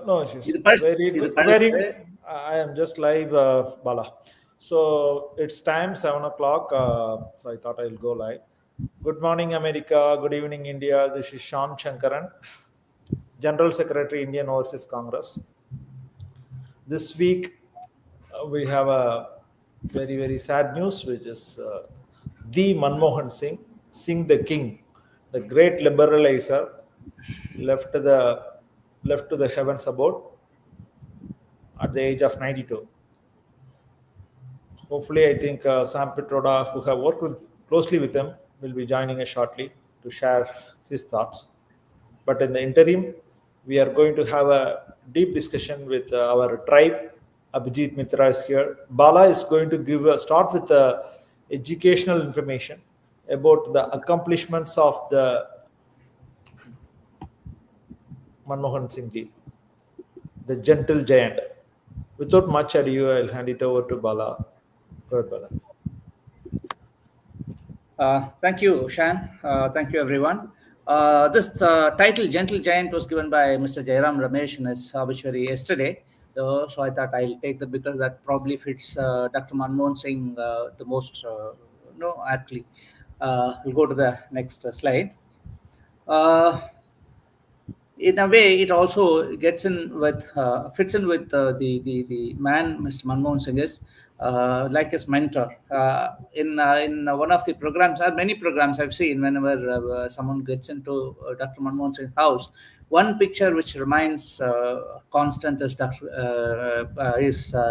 No issues. It pulse. I am just live, Bala. So it's time 7 o'clock. So I thought I'll go live. Good morning, America. Good evening, India. This is Shan Shankaran, General Secretary, Indian Overseas Congress. This week we have a very sad news, which is the Manmohan Singh the King, the great liberalizer, left to the heavens above at the age of 92. Hopefully, I think Sam Petroda, who have worked closely with him, will be joining us shortly to share his thoughts. But in the interim, we are going to have a deep discussion with our tribe. Abhijit Mitra is here. Bala is going to start with educational information about the accomplishments of the Manmohan Singh ji, the gentle giant. Without much ado, I'll hand it over to Bala. Go ahead, Bala. Thank you, Shan. Thank you, everyone. This title, Gentle Giant, was given by Mr. Jairam Ramesh in his obituary yesterday. So I thought I'll take that because that probably fits Dr. Manmohan Singh the most aptly. We'll go to the next slide. In a way, it also fits in with the man Mr. Manmohan Singh is, like his mentor. In one of the programs, or many programs I've seen, whenever someone gets into Dr. Manmohan Singh's house, one picture which remains constant is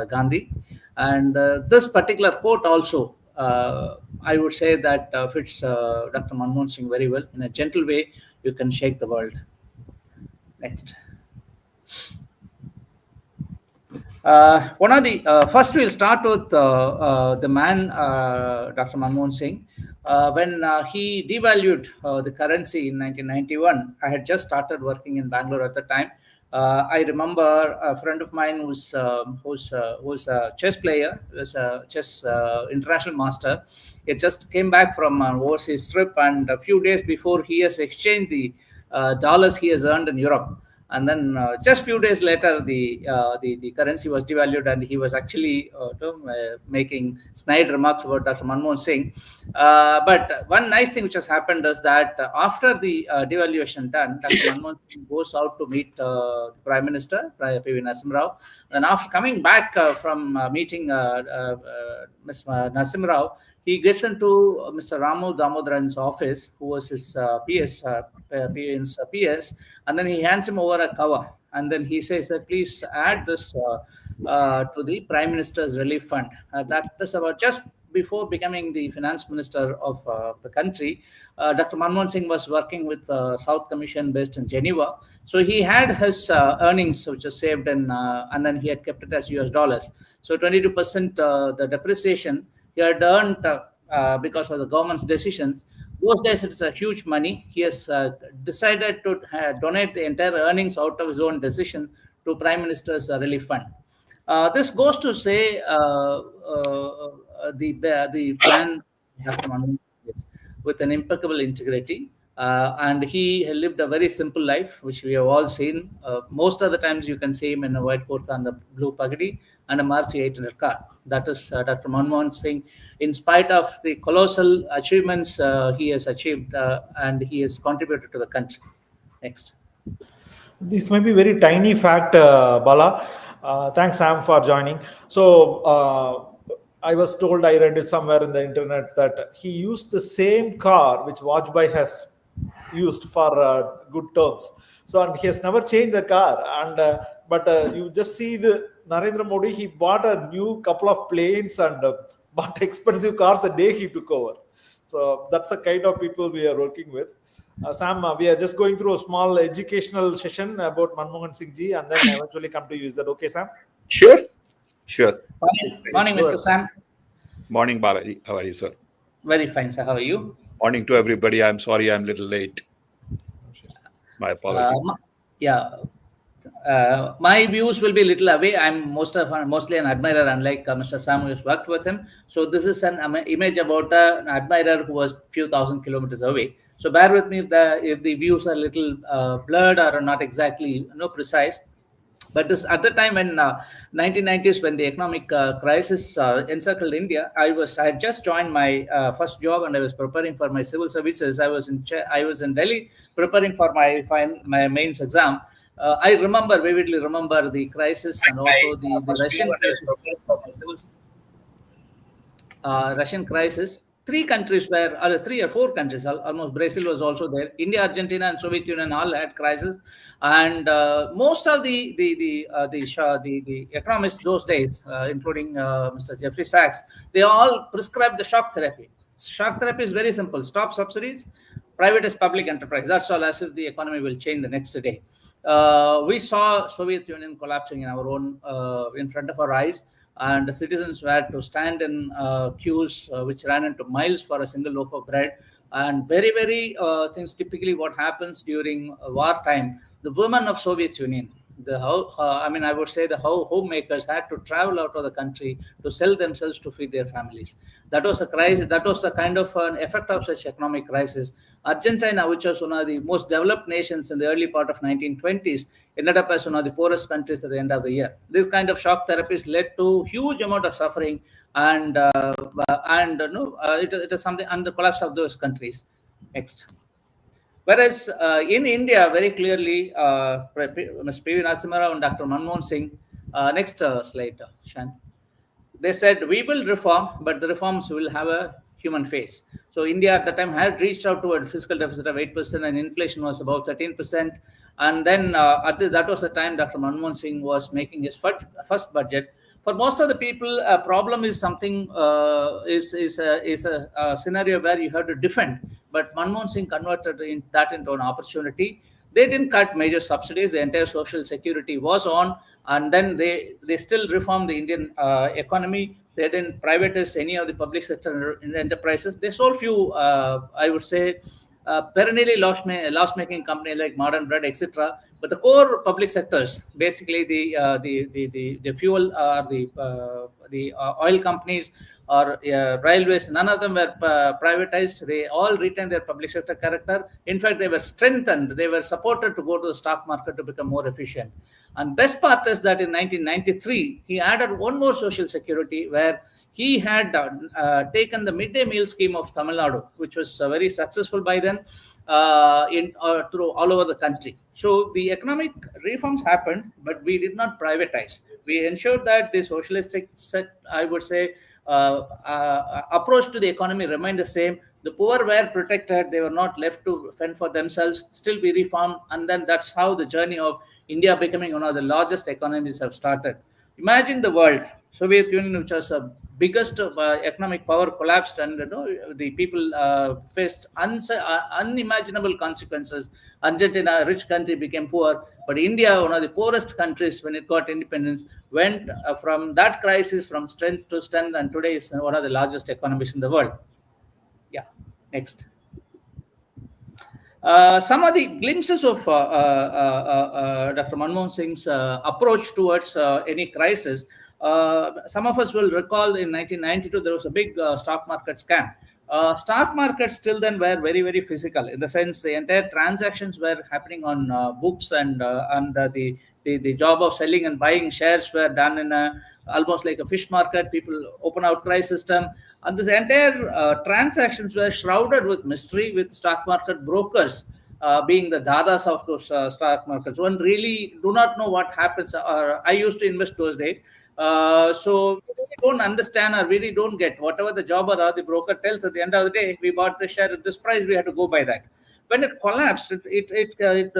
Gandhi, and this particular quote also, I would say that fits Dr. Manmohan Singh very well. In a gentle way, you can shake the world. Next. One of the first, we'll start with the man, Dr. Manmohan Singh. When he devalued the currency in 1991, I had just started working in Bangalore at the time. I remember a friend of mine who's a chess player, was a chess international master. He just came back from an overseas trip, and a few days before, he has exchanged the dollars he has earned in Europe. And then just few days later, the currency was devalued, and he was actually making snide remarks about Dr. Manmohan Singh. But one nice thing which has happened is that after the devaluation done, Dr. Manmohan Singh goes out to meet the Prime Minister, P.V. Narasimha Rao. And after coming back from meeting Ms. Narasimha Rao, he gets into Mr. Ramu Damodaran's office, who was his PS, and then he hands him over a cover. And then he says that please add this to the Prime Minister's Relief Fund. That is about just before becoming the finance minister of the country. Dr. Manmohan Singh was working with South Commission based in Geneva. So he had his earnings, which was saved in, and then he had kept it as US dollars. So 22% the depreciation he had earned because of the government's decisions. Those days, it's a huge money. He has decided to donate the entire earnings out of his own decision to Prime Minister's Relief Fund. This goes to say the plan with an impeccable integrity. And he lived a very simple life, which we have all seen. Most of the times, you can see him in a white coat and a blue pagadi and a Maruti 800 car. That is Dr. Manmohan Singh. In spite of the colossal achievements he has achieved, and he has contributed to the country. Next. This might be very tiny fact, Bala. Thanks, Sam, for joining. So, I was told, I read it somewhere in the internet, that he used the same car which Vajpayee has used for good terms. So, and he has never changed the car. And but you just see the Narendra Modi, he bought a new couple of planes and bought expensive cars the day he took over. So that's the kind of people we are working with. Sam, we are just going through a small educational session about Manmohan Singh ji, and then eventually come to you. Is that okay, Sam? Sure. Morning, Mr. Sam. Morning, Balaji. How are you, sir? Very fine, sir. How are you? Morning to everybody. I'm sorry I'm a little late. My apologies. My views will be a little away. I'm mostly an admirer, unlike Mr. Sam, who has worked with him. So this is an image about an admirer who was a few thousand kilometers away. So bear with me if the views are a little blurred or are not exactly precise. But this at the time when 1990s, when the economic crisis encircled India, I had just joined my first job, and I was preparing for my civil services. I was in Delhi preparing for my mains exam. I vividly remember the crisis, and also the Russian crisis. Russian crisis. Three countries were, or 3 or 4 countries, almost Brazil was also there. India, Argentina, and Soviet Union all had crisis, and most of the economists those days, including Mr. Jeffrey Sachs, they all prescribed the shock therapy. Shock therapy is very simple: stop subsidies, privatize public enterprise. That's all, as if the economy will change the next day. We saw Soviet Union collapsing in our own, in front of our eyes, and the citizens were to stand in queues which ran into miles for a single loaf of bread. And very things, typically what happens during wartime, the women of Soviet Union, I would say the homemakers had to travel out of the country to sell themselves to feed their families. That was a crisis. That was the kind of an effect of such economic crisis. Argentina, which was one of the most developed nations in the early part of 1920s, ended up as one of the poorest countries at the end of the year. This kind of shock therapies led to huge amount of suffering, and it is something, and the collapse of those countries. Next. Whereas in India, very clearly, Mr. P.V. Narasimha Rao and Dr. Manmohan Singh, next slide, Shan. They said, we will reform, but the reforms will have a human face. So India at the time had reached out to a fiscal deficit of 8%, and inflation was about 13%. And then that was the time Dr. Manmohan Singh was making his first budget. For most of the people, a problem is something is a scenario where you have to defend. But Manmohan Singh converted that into an opportunity. They didn't cut major subsidies. The entire social security was on, and then they still reformed the Indian economy. They didn't privatize any of the public sector enterprises. They sold few, I would say, perennially loss-making companies like Modern Bread, etc. But the core public sectors, basically the fuel or the oil companies or railways, none of them were privatized. They all retained their public sector character. In fact, they were strengthened. They were supported to go to the stock market to become more efficient. And best part is that in 1993, he added one more social security, where he had taken the midday meal scheme of Tamil Nadu, which was very successful by then, through all over the country. So the economic reforms happened, but we did not privatize. We ensured that the socialistic approach to the economy remained the same. The poor were protected; they were not left to fend for themselves. Still, we reformed, and then that's how the journey of India becoming one of the largest economies have started. Imagine the world. Soviet Union, which was the biggest economic power, collapsed, and the people faced unimaginable consequences. Argentina, a rich country, became poor, but India, one of the poorest countries when it got independence, went from that crisis from strength to strength, and today is one of the largest economies in the world. Yeah, next. Some of the glimpses of Dr. Manmohan Singh's approach towards any crisis. Some of us will recall in 1992 there was a big stock market scam. Stock markets till then were very physical, in the sense the entire transactions were happening on books, and the job of selling and buying shares were done in almost like a fish market. People open outcry system, and this entire transactions were shrouded with mystery, with stock market brokers being the dadas of those stock markets. One really do not know what happens. I used to invest those days. So we don't understand, or really don't get whatever the jobber or the broker tells. At the end of the day, we bought the share at this price, we had to go by that. When it collapsed, it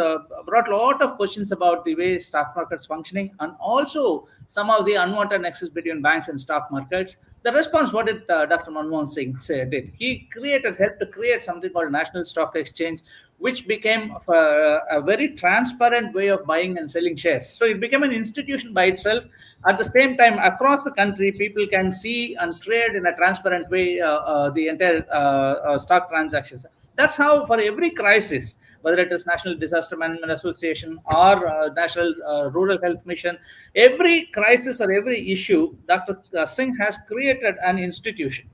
brought a lot of questions about the way stock markets functioning, and also some of the unwanted nexus between banks and stock markets. The response, what did Dr. Manmohan Singh did? He helped to create something called National Stock Exchange, which became a very transparent way of buying and selling shares. So it became an institution by itself. At the same time, across the country, people can see and trade in a transparent way the entire stock transactions. That's how, for every crisis, whether it is National Disaster Management Association or National Rural Health Mission, every crisis or every issue, Dr. Singh has created an institution.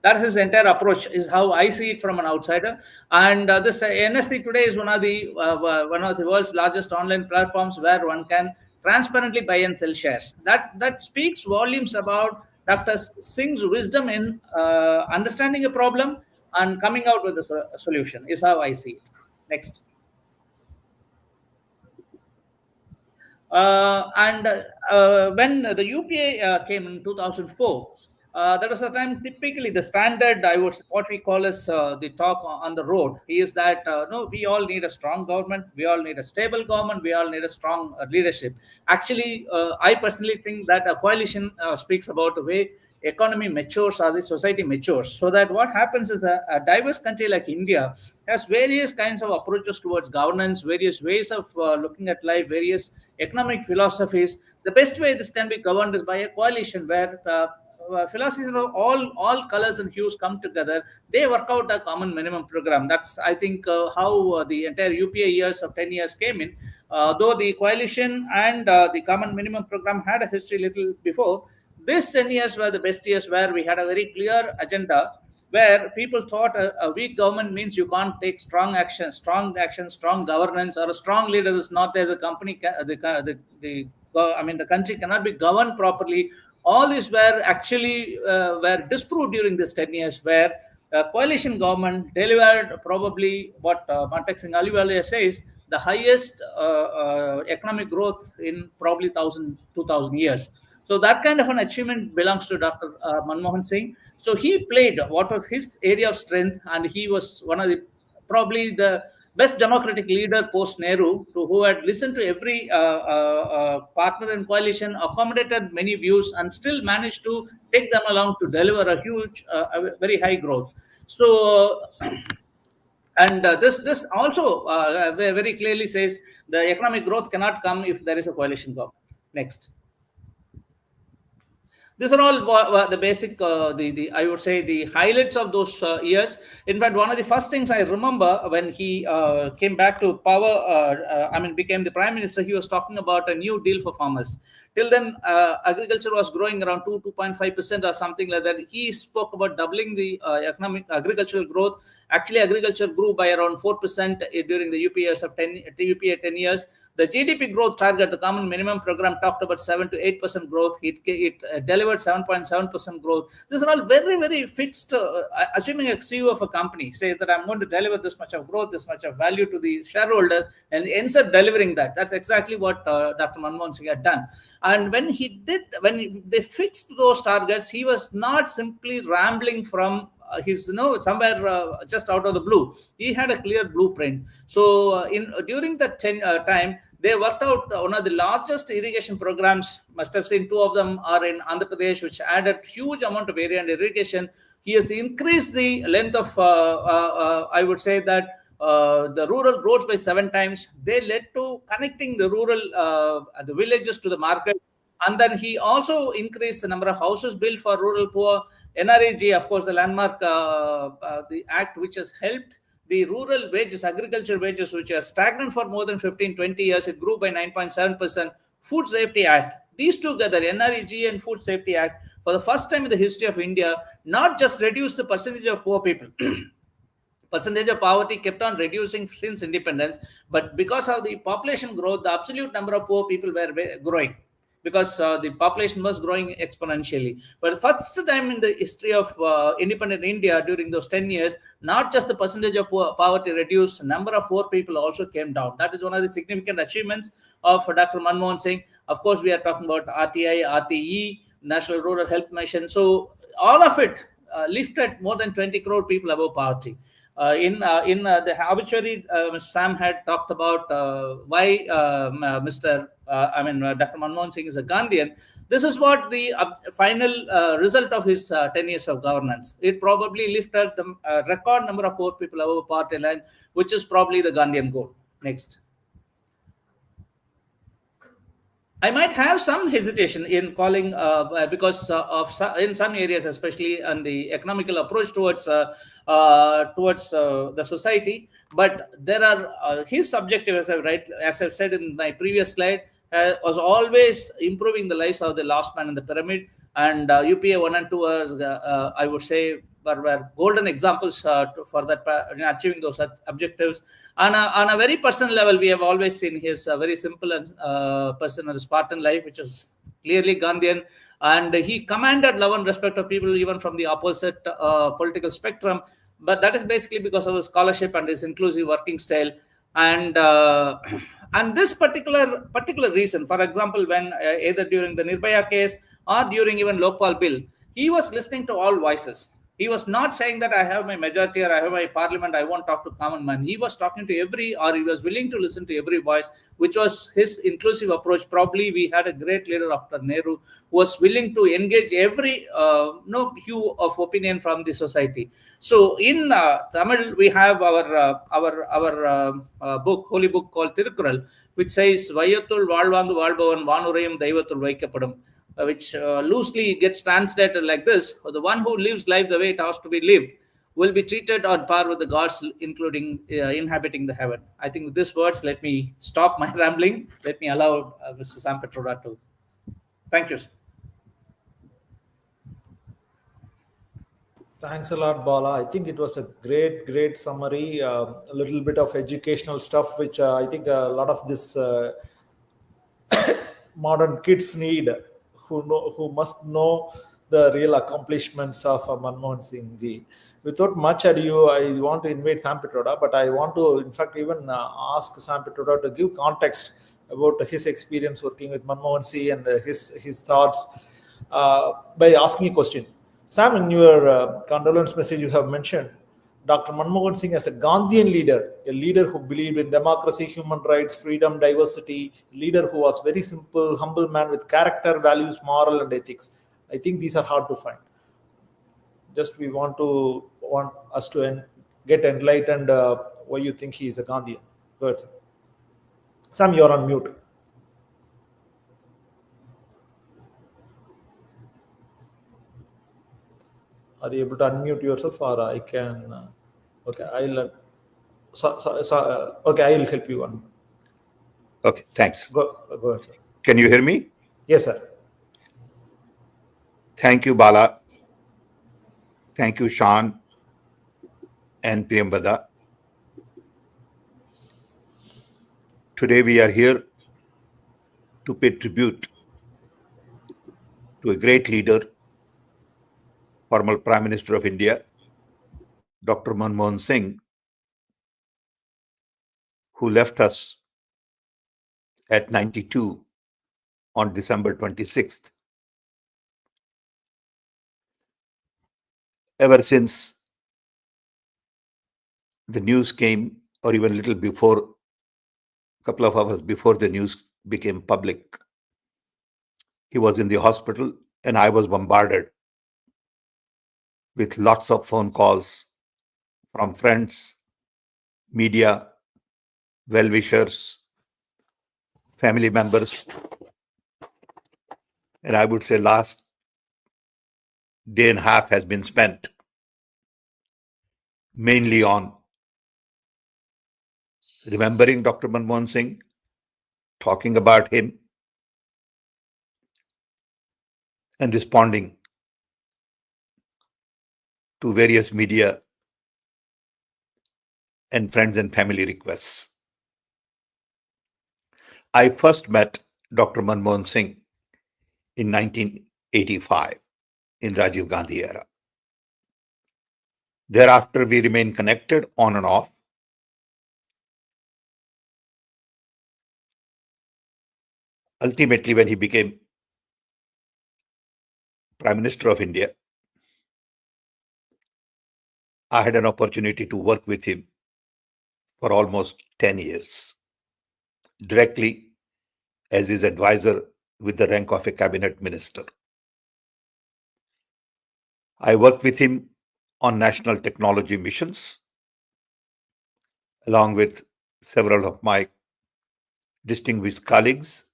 That is his entire approach, is how I see it from an outsider. And this NSE today is one of the world's largest online platforms where one can transparently buy and sell shares. That speaks volumes about Dr. Singh's wisdom in understanding a problem and coming out with a solution, is how I see it. Next. When the UPA came in 2004, that was a time typically the standard, what we call as the talk on the road is that no, we all need a strong government, we all need a stable government, we all need a strong leadership. Actually, I personally think that a coalition speaks about the way economy matures or the society matures, so that what happens is a diverse country like India has various kinds of approaches towards governance, various ways of looking at life, various economic philosophies. The best way this can be governed is by a coalition where philosophies of all colors and hues come together. They work out a common minimum program. That's, I think, how the entire UPA years of 10 years came in. Though the coalition and the common minimum program had a history little before, these 10 years were the best years where we had a very clear agenda, where people thought a weak government means you can't take strong action, strong governance, or a strong leader is not there. The company, the country cannot be governed properly. All these were actually were disproved during this 10 years, where coalition government delivered probably what Mantak Singh Aliwala says, the highest economic growth in probably 2,000 years. So that kind of an achievement belongs to Dr. Manmohan Singh. So he played what was his area of strength, and he was one of the probably the best democratic leader post Nehru, who had listened to every partner in coalition, accommodated many views, and still managed to take them along to deliver a huge, very high growth. So. And this also very clearly says the economic growth cannot come if there is a coalition government. Next. These are all the basic, the I would say the highlights of those years. In fact, one of the first things I remember when he came back to power, became the prime minister, he was talking about a new deal for farmers. Till then, agriculture was growing around 2.5% or something like that. He spoke about doubling the agricultural growth. Actually, agriculture grew by around 4% during the UPA 10 years. The GDP growth target, the common minimum program, talked about 7 to 8% growth. It delivered 7.7% growth. These are all very, very fixed. Assuming a CEO of a company says that I'm going to deliver this much of growth, this much of value to the shareholders, and ends up delivering that. That's exactly what Dr. Manmohan Singh had done. And when they fixed those targets, he was not simply rambling from somewhere just out of the blue. He had a clear blueprint. So during that time, they worked out one of the largest irrigation programs. Must have seen two of them are in Andhra Pradesh, which added huge amount of area and irrigation. He has increased the length of, I would say that the rural roads by 7 times. They led to connecting the rural, the villages to the market. And then he also increased the number of houses built for rural poor. NREG, of course, the landmark, the act which has helped the rural wages, agriculture wages, which are stagnant for more than 15, 20 years, it grew by 9.7%. Food Safety Act, these together, NREG and Food Safety Act, for the first time in the history of India, not just reduced the percentage of poor people. Percentage of poverty kept on reducing since independence, but because of the population growth, the absolute number of poor people were growing, because the population was growing exponentially. But first time in the history of independent India during those 10 years, not just the percentage of poverty reduced, number of poor people also came down. That is one of the significant achievements of Dr. Manmohan Singh. Of course, we are talking about RTI, RTE, National Rural Health Mission. So all of it lifted more than 20 crore people above poverty. In the obituary, Sam had talked about why Dr. Manmohan Singh is a Gandhian. This is what the final result of his 10 years of governance. It probably lifted the record number of poor people above poverty line, which is probably the Gandhian goal. Next. I might have some hesitation in calling because in some areas, especially on the economical approach towards the society. But there are his objective, as I've said in my previous slide, was always improving the lives of the last man in the pyramid. And UPA 1 and 2 are, I would say, were golden examples for that achieving those objectives. On a very personal level, we have always seen his very simple and personal Spartan life, which is clearly Gandhian, and he commanded love and respect of people even from the opposite political spectrum. But that is basically because of his scholarship and his inclusive working style. And and this particular reason, for example, when either during the Nirbhaya case or during even Lokpal bill, he was listening to all voices. He was not saying that I have my majority or I have my parliament, I won't talk to common man. He was talking to every, or he was willing to listen to every voice, which was his inclusive approach. Probably we had a great leader after Nehru who was willing to engage every no hue of opinion from the society. So in Tamil, we have our book, holy book called Tirukkural, which says Vayathul Valvangu Valbavan Vanurayam Daivathul Vaikappadum, which loosely gets translated like this: the one who lives life the way it has to be lived will be treated on par with the gods, including inhabiting the heaven. I think with these words, let me stop my rambling. Let me allow Mr. Sam Petroda to. Thank you. Thanks a lot, Bala. I think it was a great summary. A little bit of educational stuff, which I think a lot of this modern kids need, who must know the real accomplishments of Manmohan Singh ji. Without much ado, I want to invite Sam Petroda, but I want to, in fact, even ask Sam Petroda to give context about his experience working with Manmohan Singh and his thoughts by asking a question. Sam, in your condolence message, you have mentioned Dr. Manmohan Singh as a Gandhian leader, a leader who believed in democracy, human rights, freedom, diversity, a leader who was very simple, humble man with character, values, moral, and ethics. I think these are hard to find. Just we want us to get enlightened why you think he is a Gandhian. Go ahead, sir. Sam, you're on mute. Are you able to unmute yourself, or I can? Okay, I'll. Okay, I'll help you on. Okay, thanks. Go ahead, sir. Can you hear me? Yes, sir. Thank you, Bala. Thank you, Sean and Priyambada. Today we are here to pay tribute to a great leader, former Prime Minister of India, Dr. Manmohan Singh, who left us at 92 on December 26th. Ever since the news came, or even a little before, a couple of hours before the news became public, he was in the hospital, and I was bombarded with lots of phone calls from friends, media, well-wishers, family members. And I would say last day and a half has been spent mainly on remembering Dr. Manmohan Singh, talking about him, and responding to various media and friends and family requests. I first met Dr. Manmohan Singh in 1985 in Rajiv Gandhi era. Thereafter, we remained connected on and off. Ultimately, when he became Prime Minister of India, I had an opportunity to work with him for almost 10 years, directly as his advisor with the rank of a cabinet minister. I worked with him on national technology missions, along with several of my distinguished colleagues.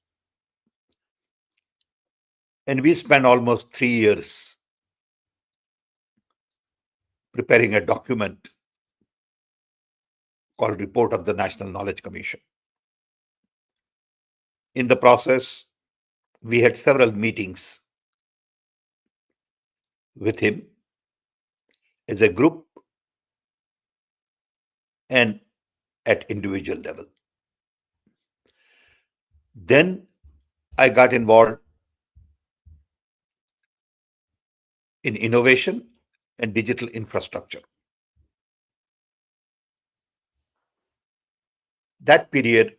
And we spent almost 3 years preparing a document called Report of the National Knowledge Commission. In the process, we had several meetings with him, as a group and at individual level. Then I got involved in innovation and digital infrastructure. That period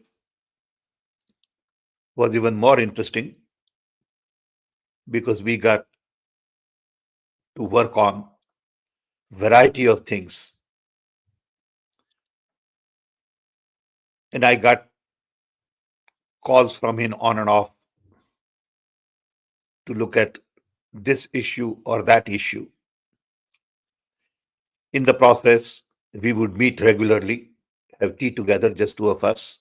was even more interesting because we got to work on variety of things. And I got calls from him on and off to look at this issue or that issue. In the process, we would meet regularly, have tea together, just two of us.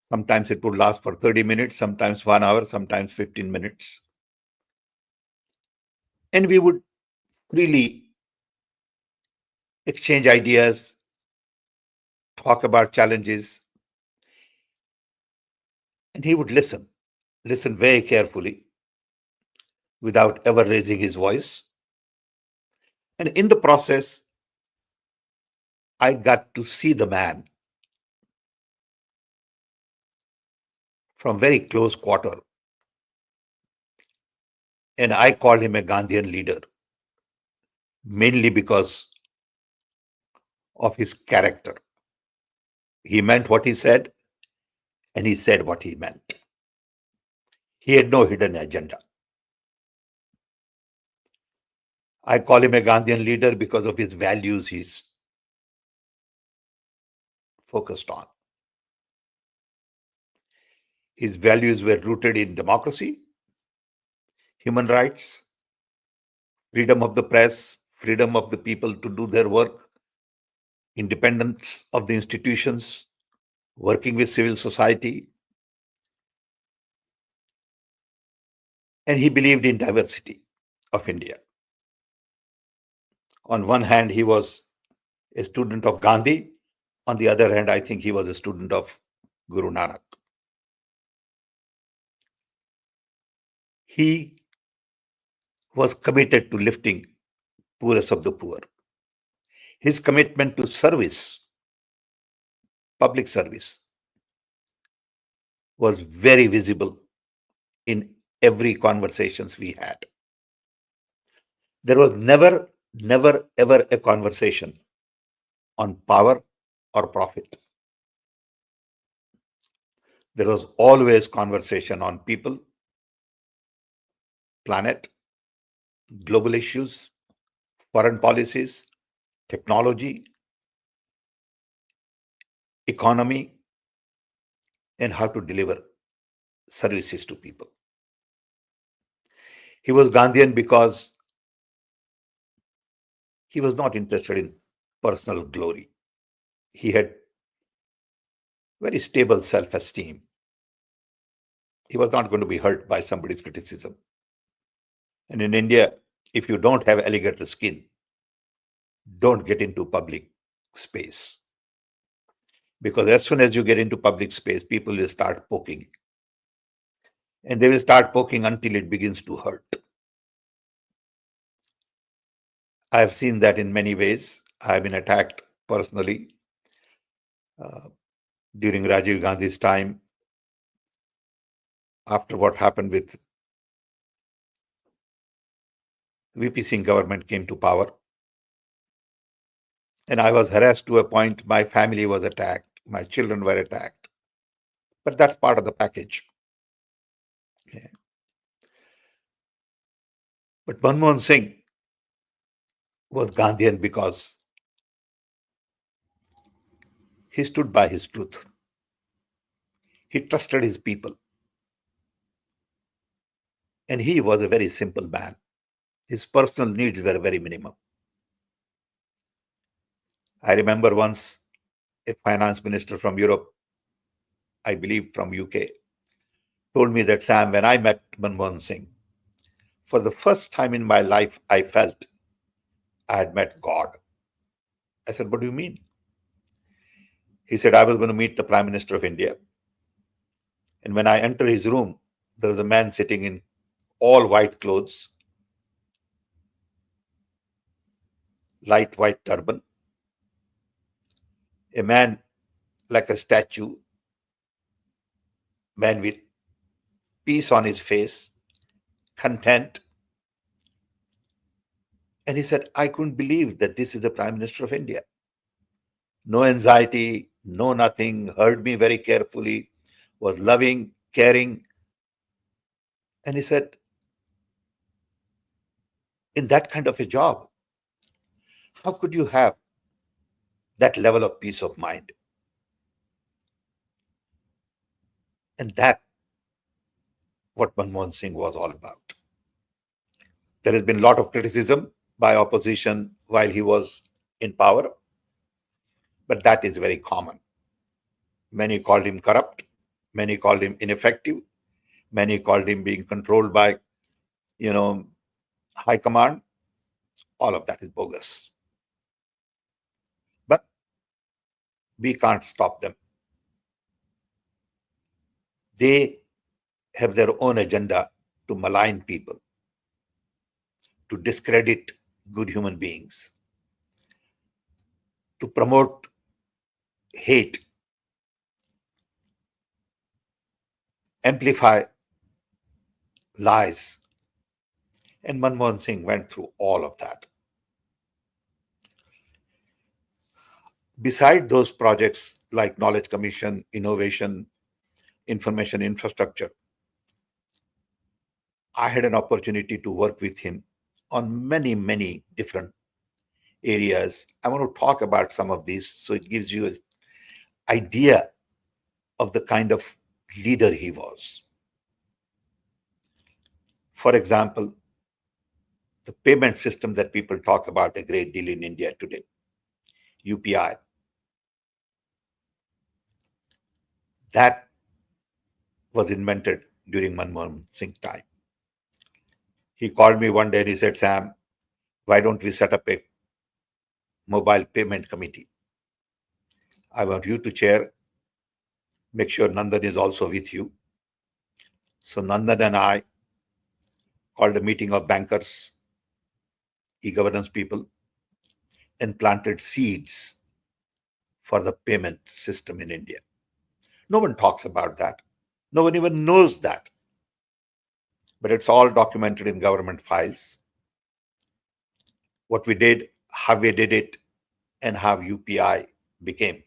Sometimes it would last for 30 minutes, sometimes 1 hour, sometimes 15 minutes. And we would freely exchange ideas, talk about challenges, and he would listen very carefully without ever raising his voice. And in the process, I got to see the man from very close quarter. And I called him a Gandhian leader, mainly because of his character. He meant what he said, and he said what he meant. He had no hidden agenda. I call him a Gandhian leader because of his values he's focused on. His values were rooted in democracy, human rights, freedom of the press, freedom of the people to do their work, independence of the institutions, working with civil society. And he believed in diversity of India. On one hand, he was a student of Gandhi. On the other hand, I think he was a student of Guru Nanak. He was committed to lifting poorest of the poor. His commitment to service, public service, was very visible in every conversations we had. There was never, ever a conversation on power or profit. There was always conversation on people, planet, global issues, foreign policies, technology, economy, and how to deliver services to people. He was Gandhian because he was not interested in personal glory. He had very stable self-esteem. He was not going to be hurt by somebody's criticism. And in India, if you don't have alligator skin, don't get into public space. Because as soon as you get into public space, people will start poking. And they will start poking until it begins to hurt. I have seen that in many ways. I have been attacked personally during Rajiv Gandhi's time, after what happened with VP Singh government came to power. And I was harassed to a point. My family was attacked. My children were attacked. But that's part of the package. Okay. But Manmohan Singh was Gandhian because he stood by his truth. He trusted his people. And he was a very simple man. His personal needs were very minimum. I remember once a finance minister from Europe, I believe from UK, told me that, Sam, when I met Manmohan Singh, for the first time in my life, I felt I had met God. I said, what do you mean? He said, I was going to meet the Prime Minister of India. And when I enter his room, there was a man sitting in all white clothes. light white turban, a man like a statue, man with peace on his face, content. And he said, I couldn't believe that this is the Prime Minister of India. No anxiety, no nothing, heard me very carefully, was loving, caring. And he said, in that kind of a job, how could you have that level of peace of mind? And that what Manmohan Singh was all about. There has been a lot of criticism by opposition while he was in power, but that is very common. Many called him corrupt, many called him ineffective, many called him being controlled by, high command. All of that is bogus. But we can't stop them. They have their own agenda to malign people, to discredit good human beings, to promote hate, amplify lies. And Manmohan Singh went through all of that. Beside those projects like Knowledge Commission, innovation, information infrastructure, I had an opportunity to work with him on many, many different areas. I want to talk about some of these so it gives you an idea of the kind of leader he was. For example, the payment system that people talk about a great deal in India today, UPI. That was invented during Manmohan Singh's time. He called me one day and he said, Sam, why don't we set up a mobile payment committee? I want you to chair. Make sure Nandan is also with you. So Nandan and I called a meeting of bankers, e-governance people, and planted seeds for the payment system in India. No one talks about that. No one even knows that. But it's all documented in government files. What we did, how we did it, and how UPI became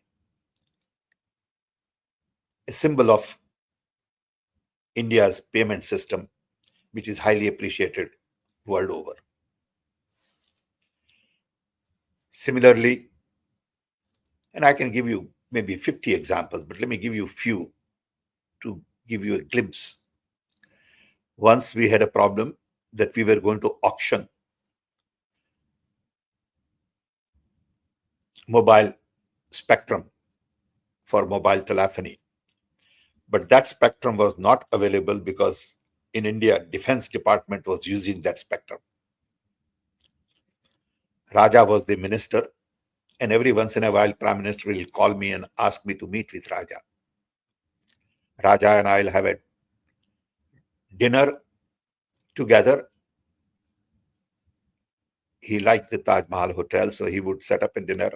a symbol of India's payment system, which is highly appreciated world over. Similarly, and I can give you maybe 50 examples, but let me give you a few to give you a glimpse. Once we had a problem that we were going to auction mobile spectrum for mobile telephony. But that spectrum was not available because in India, Defense Department was using that spectrum. Raja was the minister, and every once in a while, Prime Minister will call me and ask me to meet with Raja. Raja and I will have a dinner together. He liked the Taj Mahal Hotel, so he would set up a dinner,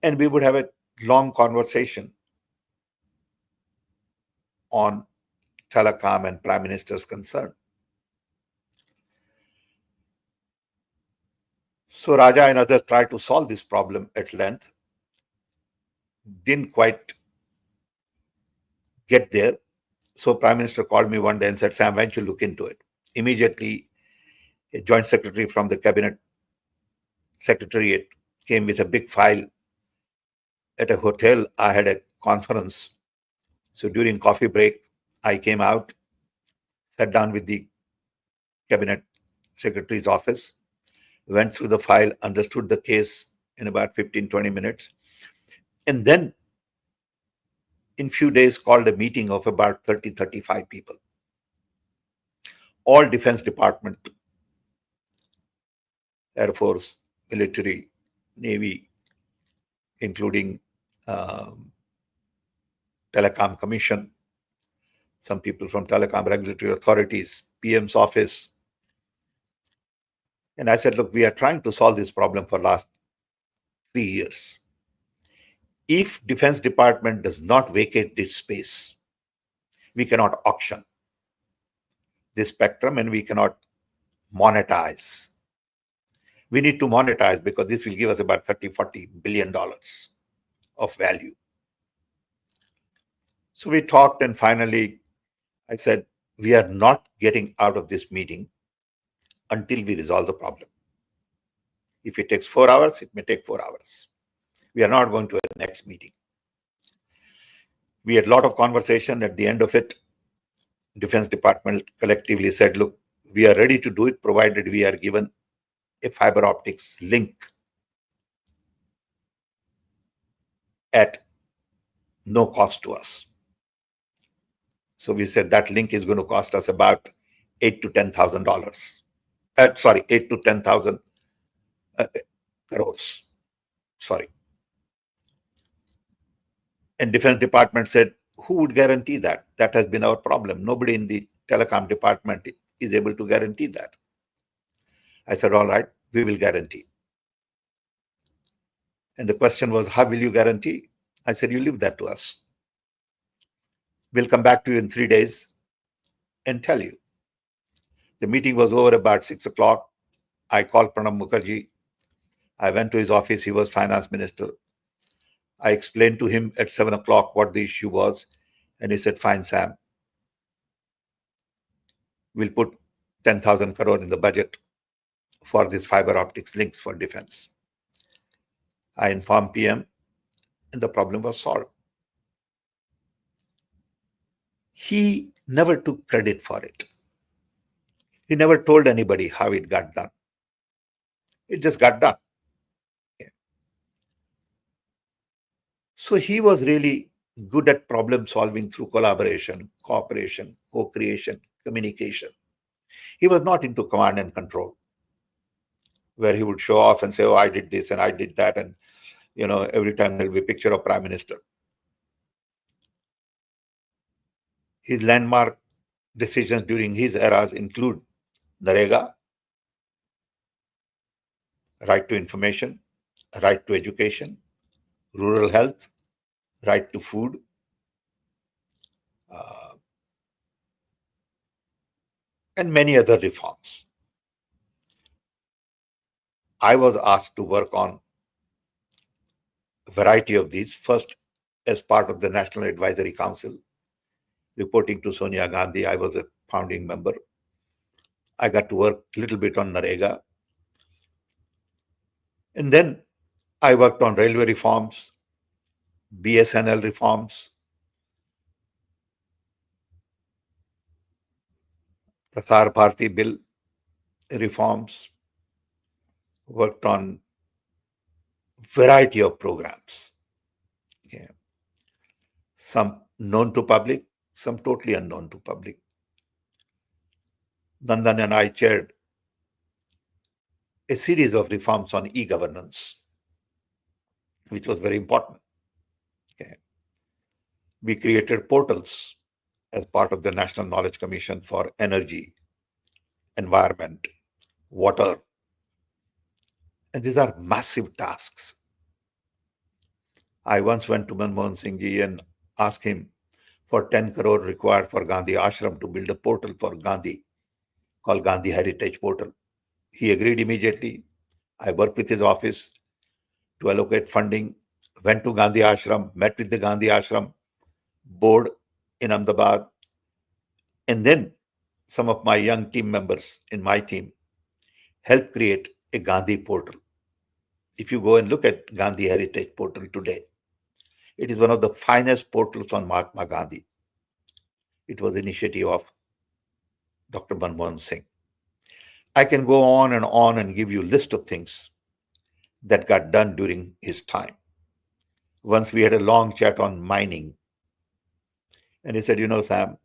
and we would have a long conversation on telecom and Prime Minister's concern. So Raja and others tried to solve this problem at length, didn't quite get there. So Prime Minister called me one day and said, Sam, why don't you look into it? Immediately, a joint secretary from the cabinet secretariat came with a big file. At a hotel, I had a conference. So during coffee break, I came out, sat down with the cabinet secretary's office, went through the file, understood the case in about 15-20 minutes, and then in few days called a meeting of about 30-35 people, all Defense Department, Air Force, military, Navy, including Telecom Commission, some people from Telecom Regulatory Authorities, PM's office, And I said, look, we are trying to solve this problem for last 3 years. If Defense Department does not vacate this space, we cannot auction this spectrum and we cannot monetize. We need to monetize because this will give us about $30-40 billion of value. So we talked, and finally I said, we are not getting out of this meeting until we resolve the problem. If it takes 4 hours, it may take 4 hours. We are not going to a next meeting. We had a lot of conversation. At the end of it, Defense Department collectively said, look, we are ready to do it provided we are given a fiber optics link at no cost to us. So we said that link is going to cost us about $8,000 to $10,000. Sorry, 8 to 10,000 crores. Sorry. And Defense Department said, who would guarantee that? That has been our problem. Nobody in the telecom department is able to guarantee that. I said, all right, we will guarantee. And the question was, how will you guarantee? I said, you leave that to us. We'll come back to you in 3 days and tell you. The meeting was over about 6 o'clock. I called Pranab Mukherjee. I went to his office. He was finance minister. I explained to him at 7 o'clock what the issue was. And he said, fine, Sam. We'll put 10,000 crore in the budget for these fiber optics links for defense. I informed PM and the problem was solved. He never took credit for it. He never told anybody how it got done. It just got done. Yeah. So he was really good at problem solving through collaboration, cooperation, co-creation, communication. He was not into command and control, where he would show off and say, oh, I did this and I did that. And, every time there'll be a picture of Prime Minister. His landmark decisions during his eras include Narega, right to information, right to education, rural health, right to food, and many other reforms. I was asked to work on a variety of these, first as part of the National Advisory Council, reporting to Sonia Gandhi. I was a founding member. I got to work a little bit on Narega. And then I worked on railway reforms, BSNL reforms, Prasar Bharati bill reforms, worked on variety of programs. Okay. Some known to public, some totally unknown to public. Nandan and I chaired a series of reforms on e-governance, which was very important. Okay. We created portals as part of the National Knowledge Commission for energy, environment, water. And these are massive tasks. I once went to Manmohan Singh ji and asked him for 10 crore required for Gandhi Ashram to build a portal for Gandhi called Gandhi Heritage Portal. He agreed immediately. I worked with his office to allocate funding, went to Gandhi Ashram, met with the Gandhi Ashram board in Ahmedabad, and then some of my young team members in my team helped create a Gandhi portal. If you go and look at Gandhi Heritage Portal today, it is one of the finest portals on Mahatma Gandhi. It was the initiative of Dr. Manmohan Singh. I can go on and give you a list of things that got done during his time. Once we had a long chat on mining. And he said, Sam,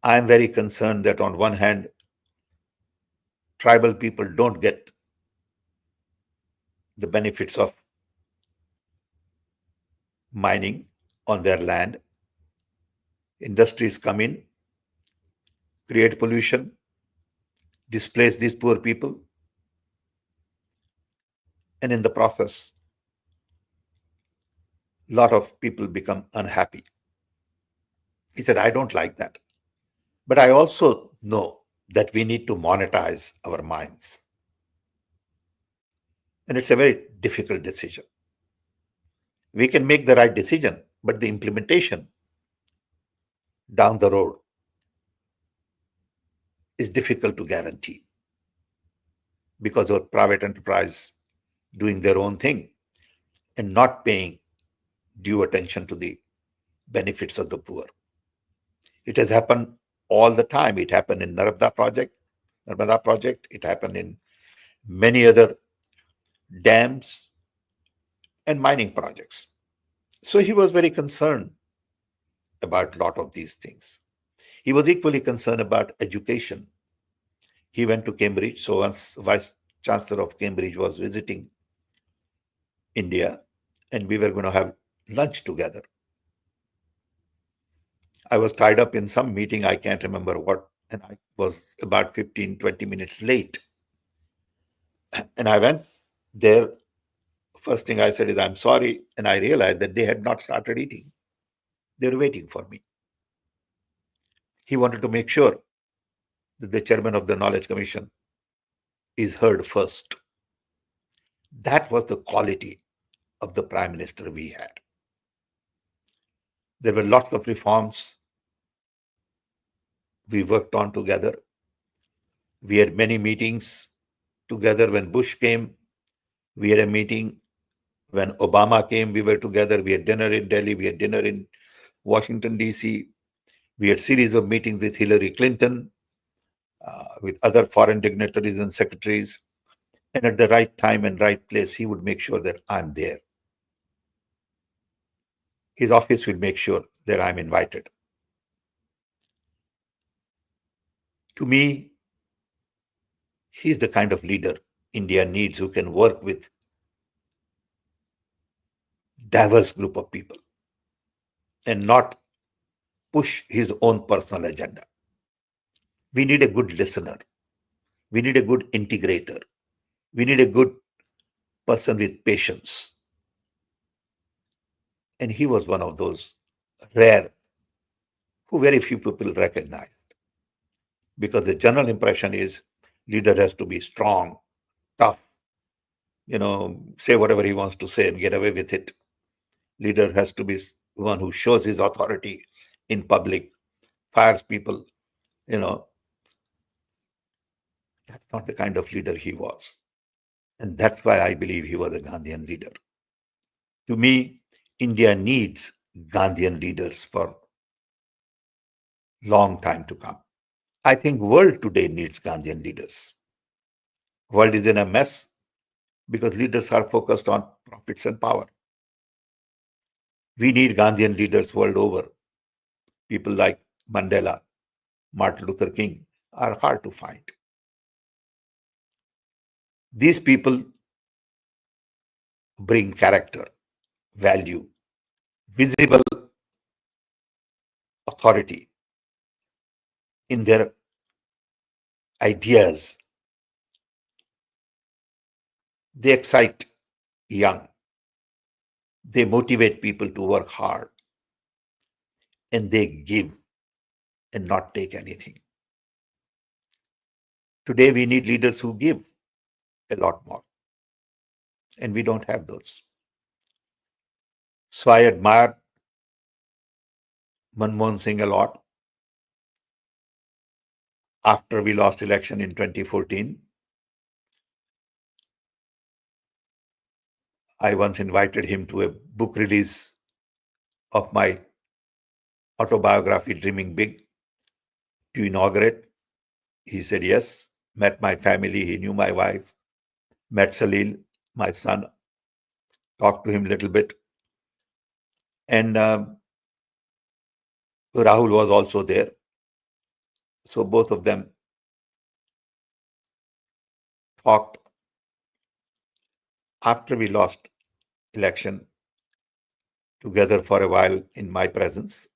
I'm very concerned that on one hand, tribal people don't get the benefits of mining on their land. Industries come in, create pollution, displace these poor people. And in the process, a lot of people become unhappy. He said, I don't like that. But I also know that we need to monetize our minds. And it's a very difficult decision. We can make the right decision, but the implementation down the road is difficult to guarantee because of private enterprise doing their own thing and not paying due attention to the benefits of the poor. It has happened all the time. It happened in Narmada project. It happened in many other dams and mining projects. So he was very concerned about a lot of these things. He was equally concerned about education. He went to Cambridge. So once Vice Chancellor of Cambridge was visiting India, and we were going to have lunch together. I was tied up in some meeting, I can't remember what, and I was about 15, 20 minutes late. And I went there. First thing I said is, I'm sorry. And I realized that they had not started eating. They were waiting for me. He wanted to make sure that the chairman of the Knowledge Commission is heard first. That was the quality of the prime minister we had. There were lots of reforms we worked on together. We had many meetings together. When Bush came, we had a meeting. When Obama came, we were together. We had dinner in Delhi. We had dinner in Washington, D.C. We had series of meetings with Hillary Clinton, with other foreign dignitaries and secretaries. And at the right time and right place, he would make sure that I'm there. His office will make sure that I'm invited. To me, he's the kind of leader India needs, who can work with diverse group of people and not push his own personal agenda. We need a good listener. We need a good integrator. We need a good person with patience. And he was one of those rare who very few people recognize. Because the general impression is leader has to be strong, tough, say whatever he wants to say and get away with it. Leader has to be one who shows his authority in public, fires people, That's not the kind of leader he was. And that's why I believe he was a Gandhian leader. To me, India needs Gandhian leaders for long time to come. I think world today needs Gandhian leaders. World is in a mess because leaders are focused on profits and power. We need Gandhian leaders world over. People like Mandela, Martin Luther King are hard to find. These people bring character, value, visible authority in their ideas. They excite young. They motivate people to work hard. And they give and not take anything. Today, we need leaders who give a lot more. And we don't have those. So I admire Manmohan Singh a lot. After we lost election in 2014, I once invited him to a book release of my autobiography, Dreaming Big, to inaugurate. He said yes, met my family, he knew my wife, met Salil, my son, talked to him a little bit. And Rahul was also there. So both of them talked. After we lost election together for a while in my presence.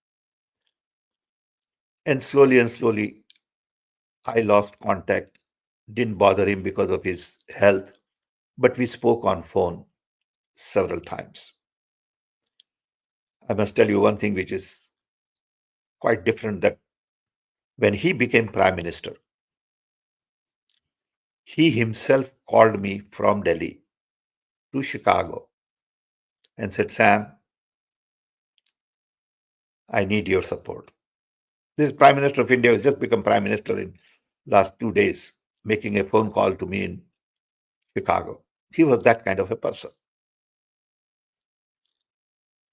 And slowly, I lost contact. Didn't bother him because of his health. but we spoke on phone several times. I must tell you one thing which is quite different, that when he became Prime Minister, he himself called me from Delhi to Chicago and said, Sam, I need your support. This Prime Minister of India has just become Prime Minister in last 2 days, making a phone call to me in Chicago. He was that kind of a person.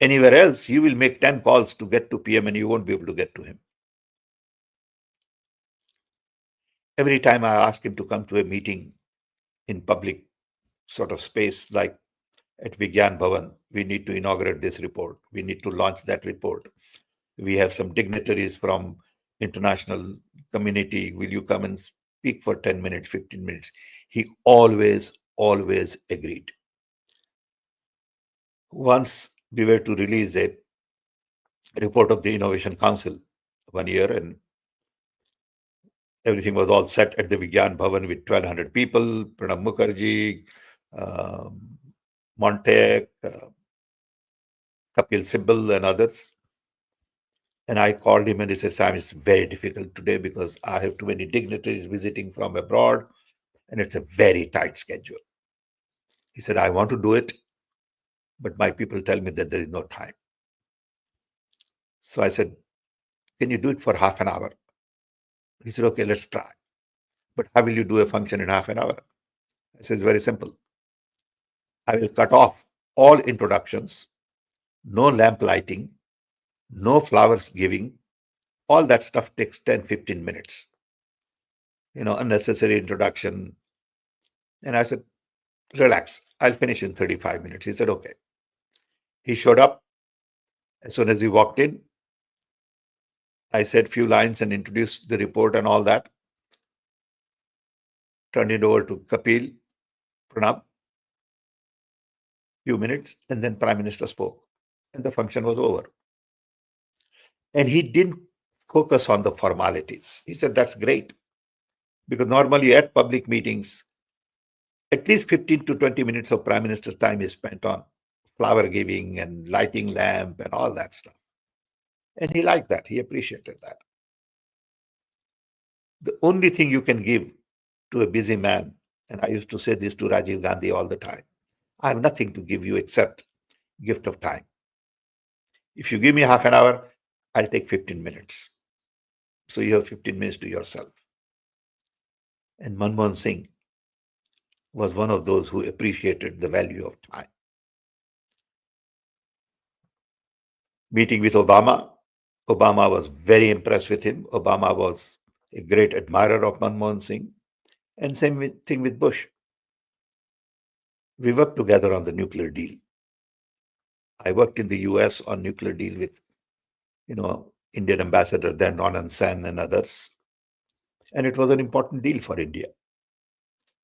Anywhere else, you will make 10 calls to get to PM and you won't be able to get to him. Every time I ask him to come to a meeting in public sort of space, like at Vigyan Bhavan, we need to inaugurate this report. We need to launch that report. We have some dignitaries from international community. Will you come and speak for 10 minutes, 15 minutes? He always agreed. Once we were to release a report of the Innovation Council 1 year, and everything was all set at the Vigyan Bhavan with 1,200 people, Pranab Mukherjee, Montek, Kapil Sibal, and others. And I called him and he said, Sam, it's very difficult today because I have too many dignitaries visiting from abroad and it's a very tight schedule. He said, I want to do it, but my people tell me that there is no time. So I said, can you do it for half an hour? He said, okay, let's try. But how will you do a function in half an hour? I said, it's very simple. I will cut off all introductions, no lamp lighting, no flowers giving. All that stuff takes 10, 15 minutes. Unnecessary introduction. And I said, relax, I'll finish in 35 minutes. He said, okay. He showed up. As soon as he walked in, I said a few lines and introduced the report and all that. Turned it over to Kapil, Pranab, few minutes, and then Prime Minister spoke. And the function was over. And he didn't focus on the formalities. He said, that's great. Because normally at public meetings, at least 15 to 20 minutes of Prime Minister's time is spent on flower giving and lighting lamp and all that stuff. And he liked that. He appreciated that. The only thing you can give to a busy man, and I used to say this to Rajiv Gandhi all the time, I have nothing to give you except gift of time. If you give me half an hour, I'll take 15 minutes. So you have 15 minutes to yourself. And Manmohan Singh was one of those who appreciated the value of time. Meeting with Obama was very impressed with him. Obama was a great admirer of Manmohan Singh. And same thing with Bush. We worked together on the nuclear deal. I worked in the US on nuclear deal with, Indian ambassador then Anand Sen and others. And it was an important deal for India.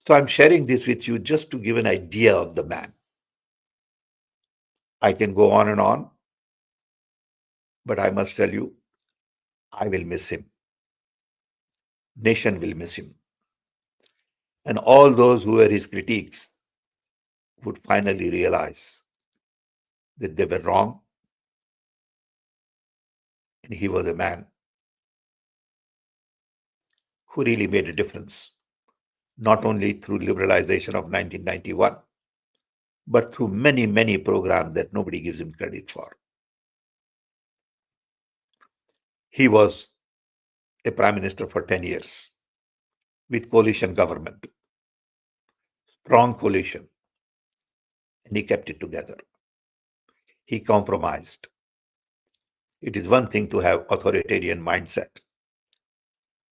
So I'm sharing this with you just to give an idea of the man. I can go on and on, but I must tell you, I will miss him. Nation will miss him. And all those who were his critiques would finally realize that they were wrong. And he was a man who really made a difference, not only through liberalization of 1991, but through many, many programs that nobody gives him credit for. He was a prime minister for 10 years with coalition government, strong coalition, and he kept it together. He compromised. It is one thing to have authoritarian mindset